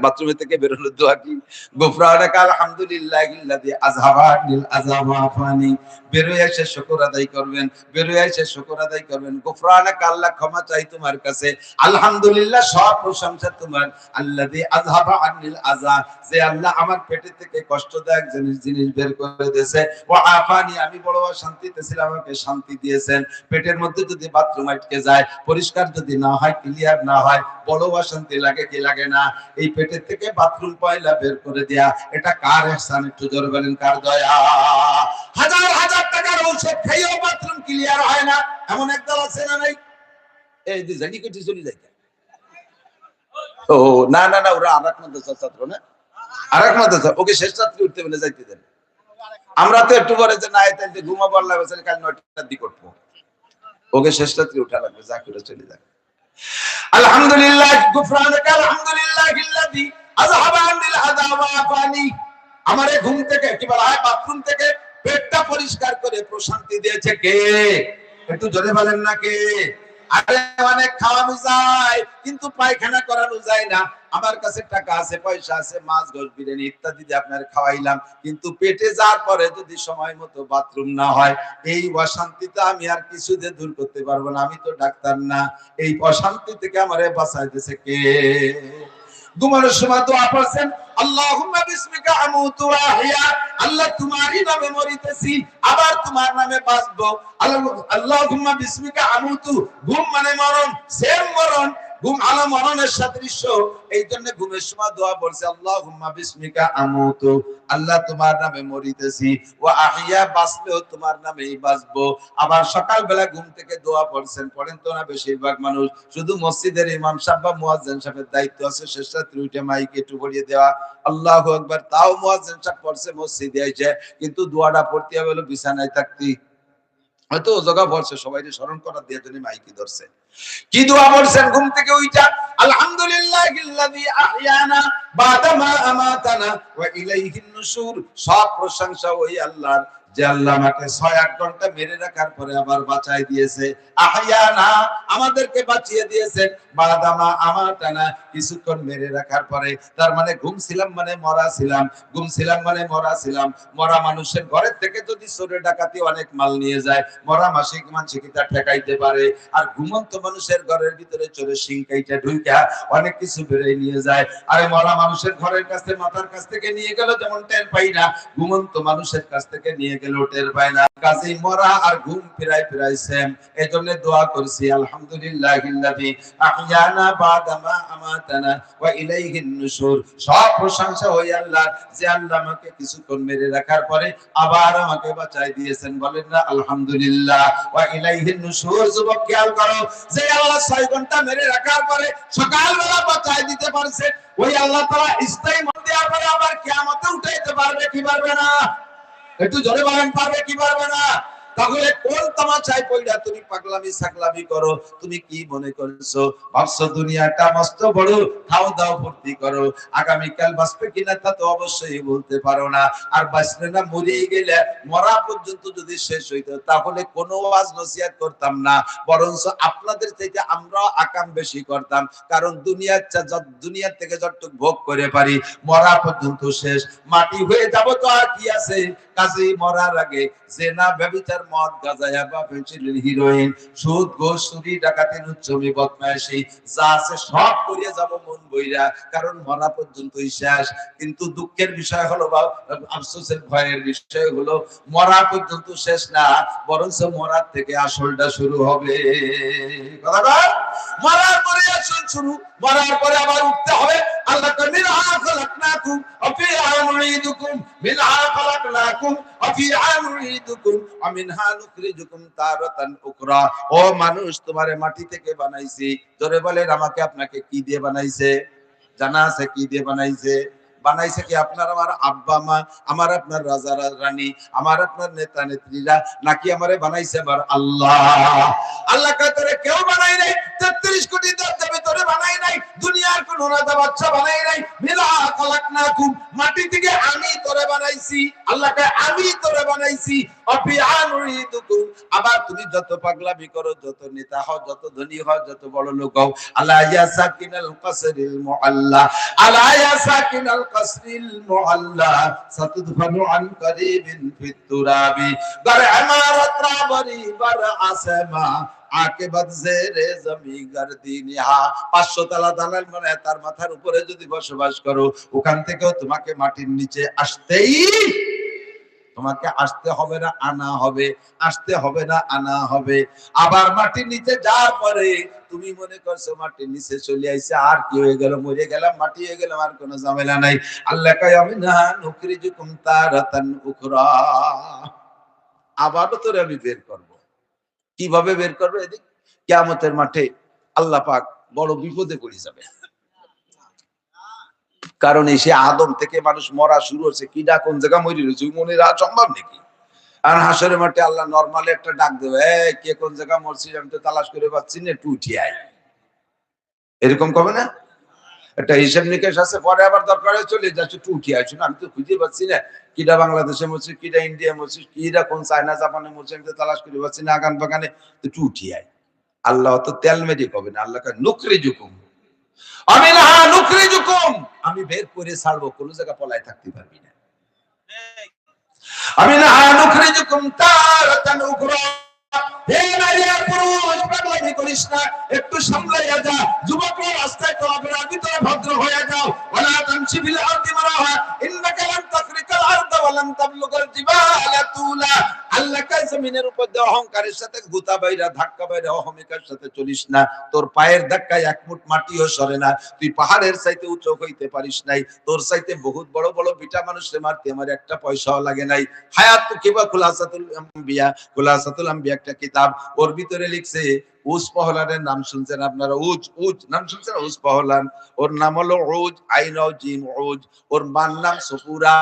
বাথরুমের থেকে বেরোনোর দোয়া কি? গুফরানাকা আলহামদুলিল্লাহিল্লাযী আযহাবা আনিল আযা ওয়া আফানি। বেরোয় এসে শুকর আদায় করবেন, বেরোয় এসে শুকর আদায় করবেন। গুফরানাকা, আল্লাহ ক্ষমা চাই তোমার কাছে, আলহামদুলিল্লাহ সব প্রশংসা তোমার, আল্লাযী আযহাবা আনিল আযা, যে আল্লাহ আমার পেটের থেকে কষ্টদায়ক জিনিস বের করে দিয়েছে, ওয়া আফানি, আমি বড় শান্তিতে ছিলাম, আমাকে শান্তি দিয়েছেন। পেটের মধ্যে যদি বাথরুম আটকে যায়, পরিষ্কার যদি না হয়, ক্লিয়ার না হয়, বড় শান্তি লাগে কি লাগে না? এই পেটের থেকে বাথরুম পয়লা বের করে দেয়া, এটা কার ইহসান? একটু জোরে বলেন, কার দয়া? হাজার হাজার টাকার ঔষধ খেয়েও বাথরুম ক্লিয়ার হয় না, এমন একদল আছে না নাই? এই যে জানি কেটে চলে যাইতে। ও না না না, ওরা আরেক মাদ্রাসার ছাত্র না, আরেক মাদ্রাসা, ওকে শেষ ছাত্রী উঠতে বলে যাইতে দেন। আমরা তো একটু পরে যে না এতে ঘুমাবো, আল্লাহ বলেন কাল 9টার দিকে উঠবো, ওকে শেষ ছাত্রী উঠা লাগবে, যা করে চলে যাবে। আলহামদুলিল্লাহ, গুফরানাকা আলহামদুলিল্লাহিল্লাযী আযহাবা আনিল আযা ওয়া আফানি, আমারে ঘুম থেকে কি বলা হয়, বাথরুম থেকে পেটটা পরিষ্কার করে প্রশান্তি দিয়েছে কে? একটু জোরে বলেন না কে? আরে অনেক খাওয়ানো যায় কিন্তু পায়খানা করানো যায় না। আমার কাছে টাকা আছে, পয়সা আছে, মাছ গোশ বিরিয়ানি ইত্যাদি দিয়ে আপনার খাওয়াইলাম, কিন্তু পেটে যাওয়ার পরে যদি সময় মতো বাথরুম না হয়, এই অশান্তিটা আমি আর কিছু দিয়ে দূর করতে পারবো না। আমি তো ডাক্তার না, এই অশান্তি থেকে আমারে বাঁচাইতেছে কে? ঘুমানোর সময় দোয়া পড়ছেন, আল্লাহুম্মা বিসমিকা আমুতু ওয়া আহইয়া, আল্লাহ তোমারই নামে মরিতেছি, আবার তোমার নামে বাঁচবো। আল্লাহুম্মা বিসমিকা আমুতু, ঘুম মানে মরণ, সেম মরণ, ঘুম আলো মরণের সাদৃশ্য, এই জন্য ঘুমের সময় দোয়া পড়ছে, আল্লাহুম্মা বিসমিকা আমুতু, আল্লাহ তোমার নামে মরিতেছি, ওয়া আহইয়া, বাঁচলেও তোমার নামেই বাঁচবো। আবার সকালবেলা ঘুম থেকে দোয়া পড়ছেন, পড়েন তো না বেশিরভাগ মানুষ, শুধু মসজিদের ইমাম সাহেব বা মুয়াজ্জিন সাহেবের দায়িত্ব আছে শেষ রাত্রে উঠে মাইকে একটু পড়িয়ে দেওয়া আল্লাহু আকবার, তাও মুয়াজ্জিন সাহেব পড়ছে মসজিদে এসে, কিন্তু দোয়াটা পড়তে হবে হলো বিছানায় থাকতি, হয়তো জায়গা পড়ছে, সবাইকে স্মরণ করার দিয়ে জন্য মাইকে ধরছে। কি দোয়া পড়ছেন ঘুম থেকে উঠা? আলহামদুলিল্লাহিল্লাযী আহইয়ানা বাদামা আমাতানা ওয়া ইলাইহিন নুশুর, সব প্রশংসা ওই আল্লাহর যে আল্লাহ আমাকে 6-8 ঘন্টা মেরে রাখার পরে আবার বাঁচাই দিয়েছে, আহইয়ানা আমাদেরকে বাঁচিয়ে দিয়েছেন, বাদামা আমাতানা কিছুক্ষণ মেরে রাখার পরে। তার মানে ঘুমছিলাম মানে মরা ছিলাম, ঘুমছিলাম মানে মরা ছিলাম। মরা মানুষের ঘরের থেকে যদি চোরে ডাকাতি অনেক মাল নিয়ে যায়, মরা মানসিকতা ঠেকাইতে পারে। আর ঘুমন্ত মানুষের ঘরের ভিতরে চোরে সিংকাইটা ঢুইকা অনেক কিছু বেরিয়ে নিয়ে যায়। আরে মরা মানুষের ঘরের কাছে মাথার কাছ থেকে নিয়ে গেল যেমন টের পাই না, ঘুমন্ত মানুষের কাছ থেকে নিয়ে গেলেও টের পায় না। কাজেই মরা আর ঘুম প্রায় সেম। এজন্য দোয়া করছি আলহামদুলিল্লাহিল্লাযী আহইয়ানা বাদামা আমাতানা ওয়া ইলাইহিন নুশুর। সব প্রশংসা ওই আল্লাহর, যে আল্লাহ আমাকে কিছুক্ষণ মেরে রাখার পরে আবার আমাকে বাঁচাই দিয়েছেন। বলেন না আলহামদুলিল্লাহ। ওয়া ইলাইহিন নুশুর। যুবক খেয়াল করো, যে আল্লাহ 6 ঘন্টা মেরে রাখার পরে সকালবেলা বাঁচাই দিতে পারছে, ওই আল্লাহ তাআলা স্থায়ী মত দেওয়ার পরে আবার কিয়ামতে উঠাইতে পারবে কি পারবে না? একটু জোরে বলেন, পারবে কি পারবে না? তাহলে কোন তামাশায় পয়লা তুমি পাগলামি সাগলামি করো? তুমি কি মনে করছো? ভাবছো দুনিয়াটা মস্ত বড়, খাও দাও ফুর্তি করো, আগামীকাল বাঁচবে কিনা তা তো অবশ্যই বলতে পারো না। আর বাঁচলে না, মরেই গেলে মরা পর্যন্ত যদি শেষ হইতো তাহলে কোনো ওয়াজ নসিহত করতাম না, বরঞ্চ আপনাদের থেকে আমরা আকাম বেশি করতাম। কারণ দুনিয়ার থেকে যতটুকু ভোগ করে পারি, মরা পর্যন্ত শেষ, মাটি হয়ে যাব তো আর কি আছে। কাজেই মরার আগে জেনা, ব্যভিচার, মদ, গাঁজা, ইয়াবা, ফেন্সিডিল, হিরোইন, সুদ, ঘুষ, চুরি, ডাকাতি, লুচ্ছমি, বদমাইশি যা আছে সব করিয়ে যাব মন বইরা, কারণ মরা পর্যন্তই শেষ। কিন্তু দুঃখের বিষয় হলো বা আফসোসের ভয়ের বিষয় হলো, মরা পর্যন্ত শেষ না, বরঞ্চ মরার থেকে আসলটা শুরু হবে। মরার পরে আসল শুরু, মরার পরে আবার উঠতে হবে। আল্লাহ কে মিনহা খালাকনাকুম ওয়া ফিহা নুঈদুকুম, মিনহা খালাকনাকুম ওয়া ফিহা নুঈদুকুম ওয়া মিনহা নুখরিজুকুম তারাতান উখরা। ও মানুষ, তোমারে মাটি থেকে বানাইছি। জোরে বলেন, আমাকে আপনাকে কি দিয়ে বানাইছে? জানা আছে কি দিয়ে বানাইছে? বানাইছে কি আপনার আমার আব্বা মা, আমার আপনার রাজা রানী, আমার আপনার নেতা নেত্রীরা, নাকি আমারে বানাইছে আমার আল্লাহ? আল্লাহ কে তোরে কেউ বানাই নাই, 33 কোটি দেবদেবী তোরে বানাই নাই, দুনিয়ার কোন রাজা বাদশা বানাই নাই। মিনহা খালাকনাকুম, মাটি থেকে আমি তোরে বানাইছি। আল্লাহ কে আমি তোরে বানাইছি। অফিহা নুঈদুকুম, আবার তুমি যত পাগলামি করো, যত নেতা হও, যত ধনী হও, যত বড় লোক হও, আলা ইয়া সাকিনাল কাসরিল মুআল্লা, আলা ইয়া সাকিনাল কাসরিল মুআল্লা সাতুদফানু আন করিবিন ফিত তুরাবি, গার ইমারত রাবরি বার আসমা আকিবাত জেরে জমি গারদিনিহা। 500 তলা দালাল মানে তার মাথার উপরে যদি বসবাস করো, ওখান থেকেও তোমাকে মাটির নিচে আসতেই, তোমাকে আসতে হবে না আনা হবে, আসতে হবে না আনা হবে। আবার মাটির নিচে যাওয়ার পরে তুমি মনে করছো মাটির নিচে চলে আইছে, আর কি হয়ে গেল, মরে গেলাম, মাটি হয়ে গেলাম, আর কোনো ঝামেলা নাই। আল্লাহ কয় আমিনা নুখরিজুকুম তারাতান উখরা, আবারও তোরে আমি বের করব। কিভাবে বের করবে? এদিক কিয়ামতের মাঠে আল্লাহ পাক বড় বিপদে পড়ে যাবে। কারণ এই সে আদম থেকে মানুষ মরা শুরু হচ্ছে, কিডা কোন জায়গা মরি রয়েছে মনে রাখা সম্ভব নাকি? আর হাসরের মাঠে আল্লাহ নরমালি একটা ডাক দেবে, কে কোন জায়গা মরছি আমি তো তালাশ করে পাচ্ছি না, একটু উঠি আয়, এরকম কবে না? একটা হিসাব নিকেশ আছে, পরে আবার দরকার হয়ে চলে যাচ্ছে, একটু উঠি আসুন, আমি তো খুঁজে পাচ্ছি না, কিডা বাংলাদেশে মরছি, কিডা ইন্ডিয়া মরছি, কিডা কোন চায়না জাপানে মরছি, আমি তো তালাশ করে পাচ্ছি না, আগান বাগানে, একটু উঠি আয়। আল্লাহ তো তেল মেরে কবে না, আল্লাহ নুখরিজুকুম, আমি বের করে ছাড়বো, কোন জায়গা পলায় থাকতে পারবি না। আমি না নুখরিজুকুম তারাতান উখরা। হে নারী আর পুরুষ, পাগলামি করিস না, একটু সামলাইয়া যা। যুবকরা রাস্তায় চলাফেরা, আমি তো ভদ্র হয়ে যাও। ওয়ালা তামশি ফিল আরদি মারাহা, ইন্নাকা লান তাখরিকাল আরদা ওয়া লান তাবলুগাল জিবালা তুলা। আল্লাহ কে জমিনের উপর দিয়ে অহংকারের সাথে গুতা বাইরা, ধাক্কা বাইরা, অহমিকার সাথে চলিস না। তোর পায়ের ধাক্কায় এক মুঠ মাটিও সরে না। তুই পাহাড়ের চাইতে উঁচু হইতে পারিস নাই। তোর চাইতে বহুত বড় বড় বিটা মানুষের মারতে আমার একটা পয়সাও লাগে নাই। হায়াত কিবা খুলাসাতুল আম্বিয়া, খুলাসাতুল আম্বিয়া একটা কিতাব, ওর ভিতরে লিখছে উজ পহলানের নাম শুনছেন আপনারা? উজ নাম শুনছেন? উজ পহলান, ওর নাম হলো উজ, আইন ও জিম উজ। ওর মার নাম সফুরা,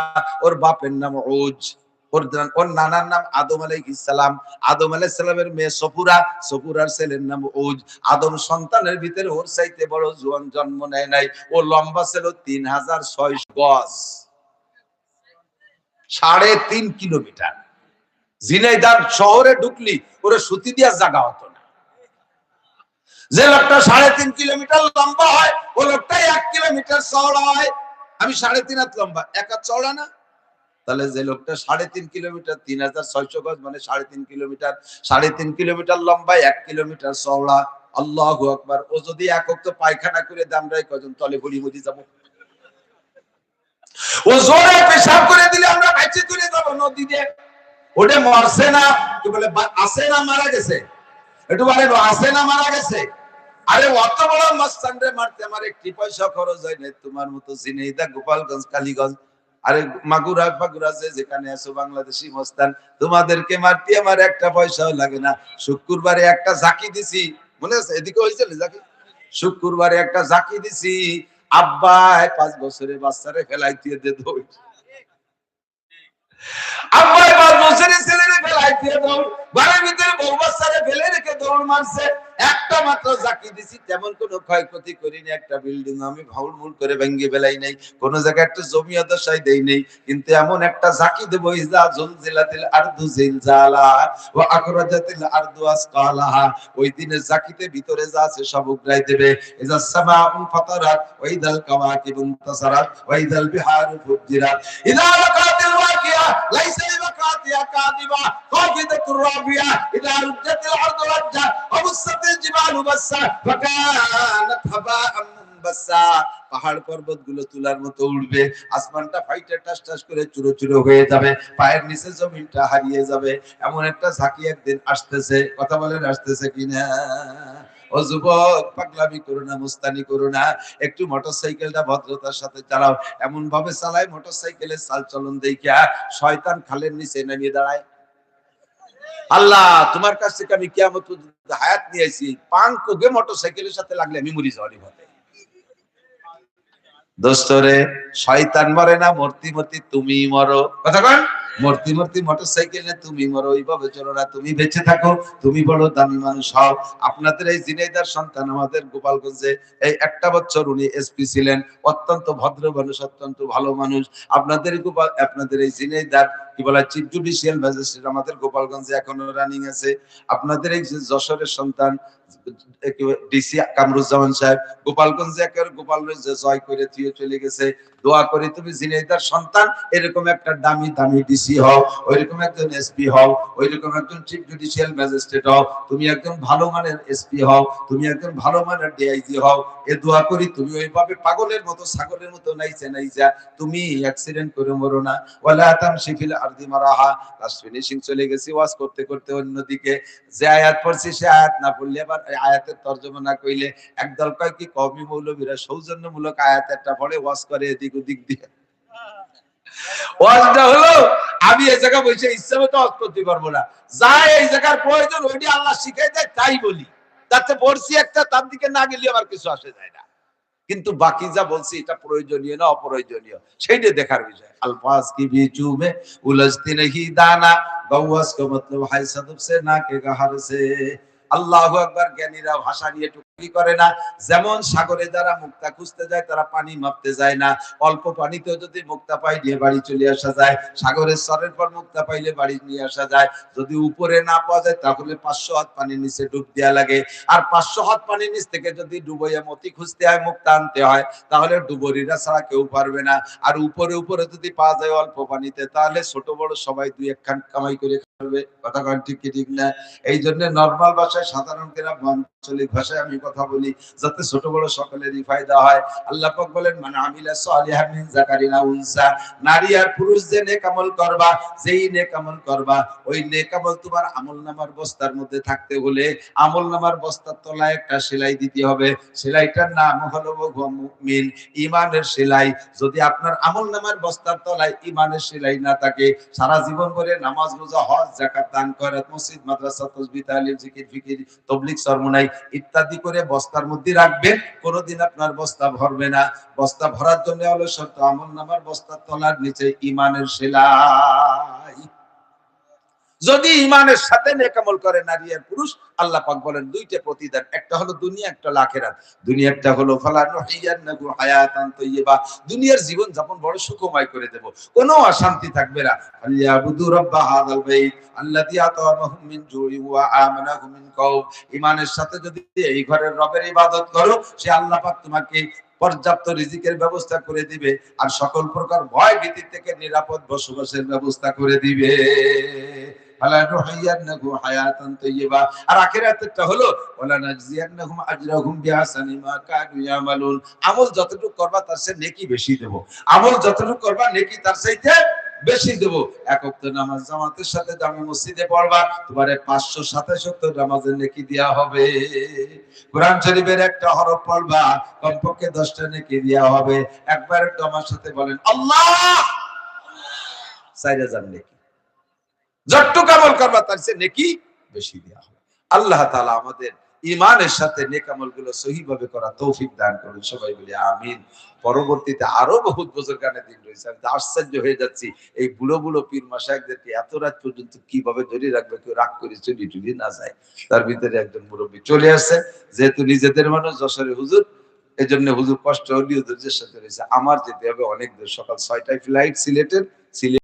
ওর বাপের নাম উজ। ওর নানার নাম আদম আলাইহিস সালাম, আদম আলাইহিস সালামের মেয়ে সফুরা, সফুরার ছেলের নাম উজ। আদম সন্তানের ভিতরে ওর চাইতে বড় জোয়ান জন্ম নেয় নাই। ও লম্বা ছিল 3600 গজ, 3.5 কিলোমিটার। ঝিনাইদহ শহরে ঢুকলি ওরা সুতি দিয়া জাগা হতো না। যে লোকটা 3.5 কিলোমিটার লম্বা হয় ও লোকটাই 1 কিলোমিটার চওড়া হয়। আমি 3.5 হাত লম্বা, 1 হাত চওড়া না? তাহলে যে লোকটা 3.5 কিলোমিটার 3600 গজ মানে 3.5 কিলোমিটার, 3.5 কিলোমিটার লম্বা 1 কিলোমিটার চওড়া। আল্লাহু আকবার। ও যদি এক ওয়াক্ত পায়খানা করে দামরাই কজন তলে গড়ি মরি যাব। ও জোরে পেশাব করে দিলে আমরা বাইচে চলে যাব নদীতে। ওটা মরছে না কি বলে, আছে না মারা গেছে? একটু বলে আছে না মারা গেছে? আরে অত বড় মাস্তানরে মারতে আমার একটি পয়সা খরচ হয় না। তোমার মতো ঝিনাইদহ, গোপালগঞ্জ, কালীগঞ্জ, আরে মাগুরা ফাগুরা যেখানে আছো বাংলাদেশি মস্তান, তোমাদেরকে মারতে আমার একটা পয়সাও লাগে না। শুক্রবারে একটা জাকি দিছি, মনে আছে? এদিকে হয়েছিল জাকি? শুক্রবারে একটা জাকি দিছি, আব্বা 5 বছরের বাচ্চারে ফেলাইতে দে দৌড়। আব্বা 5 বছরের ছেলেরে ফেলাইতে দৌড়, ঘরের ভিতরে বউ বাচ্চারে ফেলে রেখে দৌড় মারছে। একটা মাত্র জাকি দিছি, তেমন কোনো ক্ষয়ক্ষতি করিনি। একটা বিল্ডিং আমি ভাউলমুল করে ভেঙে ফেলাই নাই, কোন জায়গায় একটা জমি অদশায় দেই নাই। কিন্তু এমন একটা জাকি দেব, ইজা জুলজিলাতিল আরদু জিলজালা ওয়া আখরাজাতিল আরদু আসকালাহা। ওই দিনের জাকিতে ভিতরে যা আছে সব উগরাই দেবে। ইজা সামাউ ফাতারাত ওয়া ইদাল কাওয়াকিবু ইনতাসারাত ওয়া ইদাল বিহারু ফুজ্জিরাত ইজা ওয়াকাতিল ওয়াকিয়া লাইসা লিওয়াকাতিহা কাযিবা খাফিদাতুর রাবিয়া ইজা রুজ্জাতিল আরদু রাজ্জা ওয়া জিবালু বাসা ফাকানাত হাবাআম মুনবাসা। পাহাড় পর্বত গুলো তুলার মতো উড়বে, আসমানটা ফাইটে টাস টাস করে চুরো চুরো হয়ে যাবে, পায়ের নিচে জমিনটা হারিয়ে যাবে। এমন একটা ঝাঁকি একদিন আসতেছে। কথা বলেন আসতেছে কিনা? ও যুবক, পাগলামি করো না, মুস্তানি করো না। একটু মোটরসাইকেলটা ভদ্রতার সাথে চালাও। এমন ভাবে চালায় মোটরসাইকেলের চাল চলন দেখিয়া শয়তান খালের নিচে নামিয়ে দাঁড়ায়। আল্লাহ, তোমার কাছ থেকে আমি কিয়ামত পর্যন্ত হায়াত নিয়েছি, পান কোগে মোটরসাইকেলের সাথে লাগলে আমি মরি যাওয়ারই পথে। দোস্তরে, শয়তান মরে না, মূর্তি মূর্তি তুমি মরো। কথা কন, মূর্তি মূর্তি মোটরসাইকেলে তুমি মরো। ওইভাবে চলো না, তুমি বেঁচে থাকো, তুমি বড় দামি মানুষ হও। আপনাদের এই ঝিনাইদহ সন্তান আমাদের গোপালগঞ্জে এই 1 বছর উনি এসপি ছিলেন, অত্যন্ত ভদ্র মানুষ, অত্যন্ত ভালো মানুষ। আপনাদের এই ঝিনাইদহ কি বলে চিফ জুডিশিয়াল ম্যাজিস্ট্রেট আমাদের গোপালগঞ্জে এখনো রানিং আছে। আপনাদের এই যশোরের সন্তান ডিসি কামরুজ্জামান সাহেব গোপালগঞ্জে একেবারে গোপালগঞ্জ জয় করে দিয়ে চলে গেছে। দোয়া করি তুমি ঝিনাইদহ সন্তান এরকম একটা দামি দামি ডিসি হও, ওইরকম একজন এসপি হও, ওইরকম একজন চিফ জুডিশিয়াল ম্যাজিস্ট্রেট হও, তুমি একজন ভালো মানের এসপি হও, তুমি একজন ভালো মানের ডিআইজি হও। এ দোয়া করি তুমি ওইভাবে পাগলের মতো ছাগলের মতো নাইচা তুমি অ্যাক্সিডেন্ট করে মরো না। ওয়ালা তামশি ফিল আরদি মারাহা। লাস্ট ফিনিশিং চলে গেছি ওয়াজ করতে করতে অন্যদিকে। যে আয়াত পড়ছি সে আয়াত না পড়লে আবার আয়াতের তর্জমা না কইলে একদল কয় কি কওমি মৌলবীরা সৌজন্যমূলক আয়াত একটা পড়ে ওয়াজ করে এদিক ওদিক দিয়ে। ওয়াজটা হলো আমি এই জায়গা বসে ইচ্ছা মতো ওয়াজ করতে পারবো না, যা এই জায়গার প্রয়োজন ওইটি আল্লাহ শিখাই দেয় তাই বলি। তাতে পড়ছি একটা, তার দিকে না গেলে আমার কিছু আসে যায় না। কিন্তু বাকি যা বলছি এটা প্রয়োজনীয় না অপ্রয়োজনীয় সেইটা দেখার বিষয়। अल्फाज की बीचू में उलझती नहीं दाना, गौस का मतलब है सदब से ना के गहर से। আল্লাহু আকবার। জ্ঞানীরা ভাষা নিয়ে টুকি করে না। যেমন সাগরে যারা মুক্তা খুঁজতে যায় তারা পানি মাপতে যায় না। অল্প পানিতেও যদি মুক্তা পাই নিয়ে বাড়ি চলে আসা যায়। সাগরের স্তরের পর মুক্তা পাইলে বাড়ি নিয়ে আসা যায়। যদি উপরে না পাওয়া যায় তাহলে 500 হাত পানির নিচে ডুব দেওয়া লাগে। আর 500 হাত পানির নিচ থেকে যদি ডুবইয়া মতি খুঁজতে হয়, মুক্তা আনতে হয়, তাহলে ডুবুরিরা ছাড়া কেউ পারবে না। আর উপরে উপরে যদি পাওয়া যায় অল্প পানিতে, তাহলে ছোট বড় সবাই 2-1 খান কামাই করে খাবে। কথা কন ঠিক কি ঠিক না? এই জন্য নরমাল ভাষায় সাধারণ গ্রাম আঞ্চলিক ভাষায় আমি কথা বলি যাতে ছোট বড় সকলেরই ফায়দা হয়। আল্লাহ পাক বলেন মান আমিলা সালিহান মিন যাকারিন আও উনসা। নারী আর পুরুষ যে নেক আমল করবা, যেই নেক আমল করবা, ওই নেক আমল তোমার আমলনামার বস্তার মধ্যে থাকতে হলে আমলনামার বস্তার তলায় একটা সেলাই দিতে হবে। সেলাইটার নাম হলো মুমিন, ঈমানের সেলাই। যদি আপনার আমলনামার বস্তার তলায় ঈমানের সেলাই না থাকে, সারা জীবন ভরে নামাজ রোজা হজ যাকাত দান খয়রাত মসজিদ মাদ্রাসা তাসবিহ তাহলিল জিকির ফিকির তাবলীগ সরমনাই ইত্যাদি করে বস্তার মধ্যে রাখবেন, কোনোদিন আপনার বস্তা ভরবে না। বস্তা ভরার জন্য হলো শর্ত আমলনামার বস্তার তলার নিচে ঈমানের সেলাই। যদি ইমানের সাথে নেক আমল করে নারী আর পুরুষ, আল্লাহ পাক বলেন দুইটা প্রতিদান, একটা হলো দুনিয়া, একটা হলো আখিরাত। দুনিয়াটা হলো ফালানুহিয়ান্নাহু হায়াতান তাইয়্যিবা, দুনিয়ার জীবন যাপন বড় সুখময় করে দেব, কোনো অশান্তি থাকবে না। আলিয়াবুদু রাব্বা হাযাল বাইত আল্লাযী আতামাহুম মিন জুইন ওয়া আমানাহুম মিন খাউফ, ইমানের সাথে যদি এই ঘরের রবের ইবাদত করো, সে আল্লাহ পাক তোমাকে পর্যাপ্ত রিজিকের ব্যবস্থা করে দিবে, আর সকল প্রকার ভয় ভীতি থেকে নিরাপদ বসবাসের ব্যবস্থা করে দিবে। আর আখিরাতেরটা হলো ওয়ালানাজিয়ান্নাহুম আজরাহুম বিআহসানি মা কানু ইয়ামালুন, আমল যতটুকু করবা তার চেয়ে নেকি বেশি দেব, আমল যতটুকু করবা নেকি তার চাইতে বেশি দেব। এক ওয়াক্ত নামাজ জামাতের সাথে জামে মসজিদে পড়বা, তোমারে 527 ওয়াক্ত নামাজের নেকি দেয়া হবে। কোরআন শরীফের একটা হরফ পড়বা, কমপক্ষে 10টা নেকি দেয়া হবে। একবার একটু আমার সাথে বলেন আল্লাহ, 4000 নেকি। যতটুকু আমল করবা তার চেয়ে নেকি বেশি দেয়া হবে। আল্লাহ তাআলা আমাদের ঈমানের সাথে নেক আমলগুলো সহিভাবে করা তৌফিক দান করুন, সবাই বলি আমিন। পরবর্তীতে আরো বহুত বুজুর্গানে দিন রয়েছে, আমি আশ্চর্য হয়ে যাচ্ছি এই বুড়ো বুড়ো পীর মাশায়েখদেরকে এত রাত পর্যন্ত কিভাবে ধরে রাখবে, কেউ রাগ করে চুরি টুরি না যায়। তার ভিতরে একজন মুরব্বী চলে আসছে, যেহেতু নিজেদের মানুষ যশোরে হুজুর, এই জন্য হুজুর কষ্ট হলেও ধৈর্যের সাথে রয়েছে। আমার যেতে হবে অনেক দূর, সকাল 6টায় ফ্লাইট সিলেটের।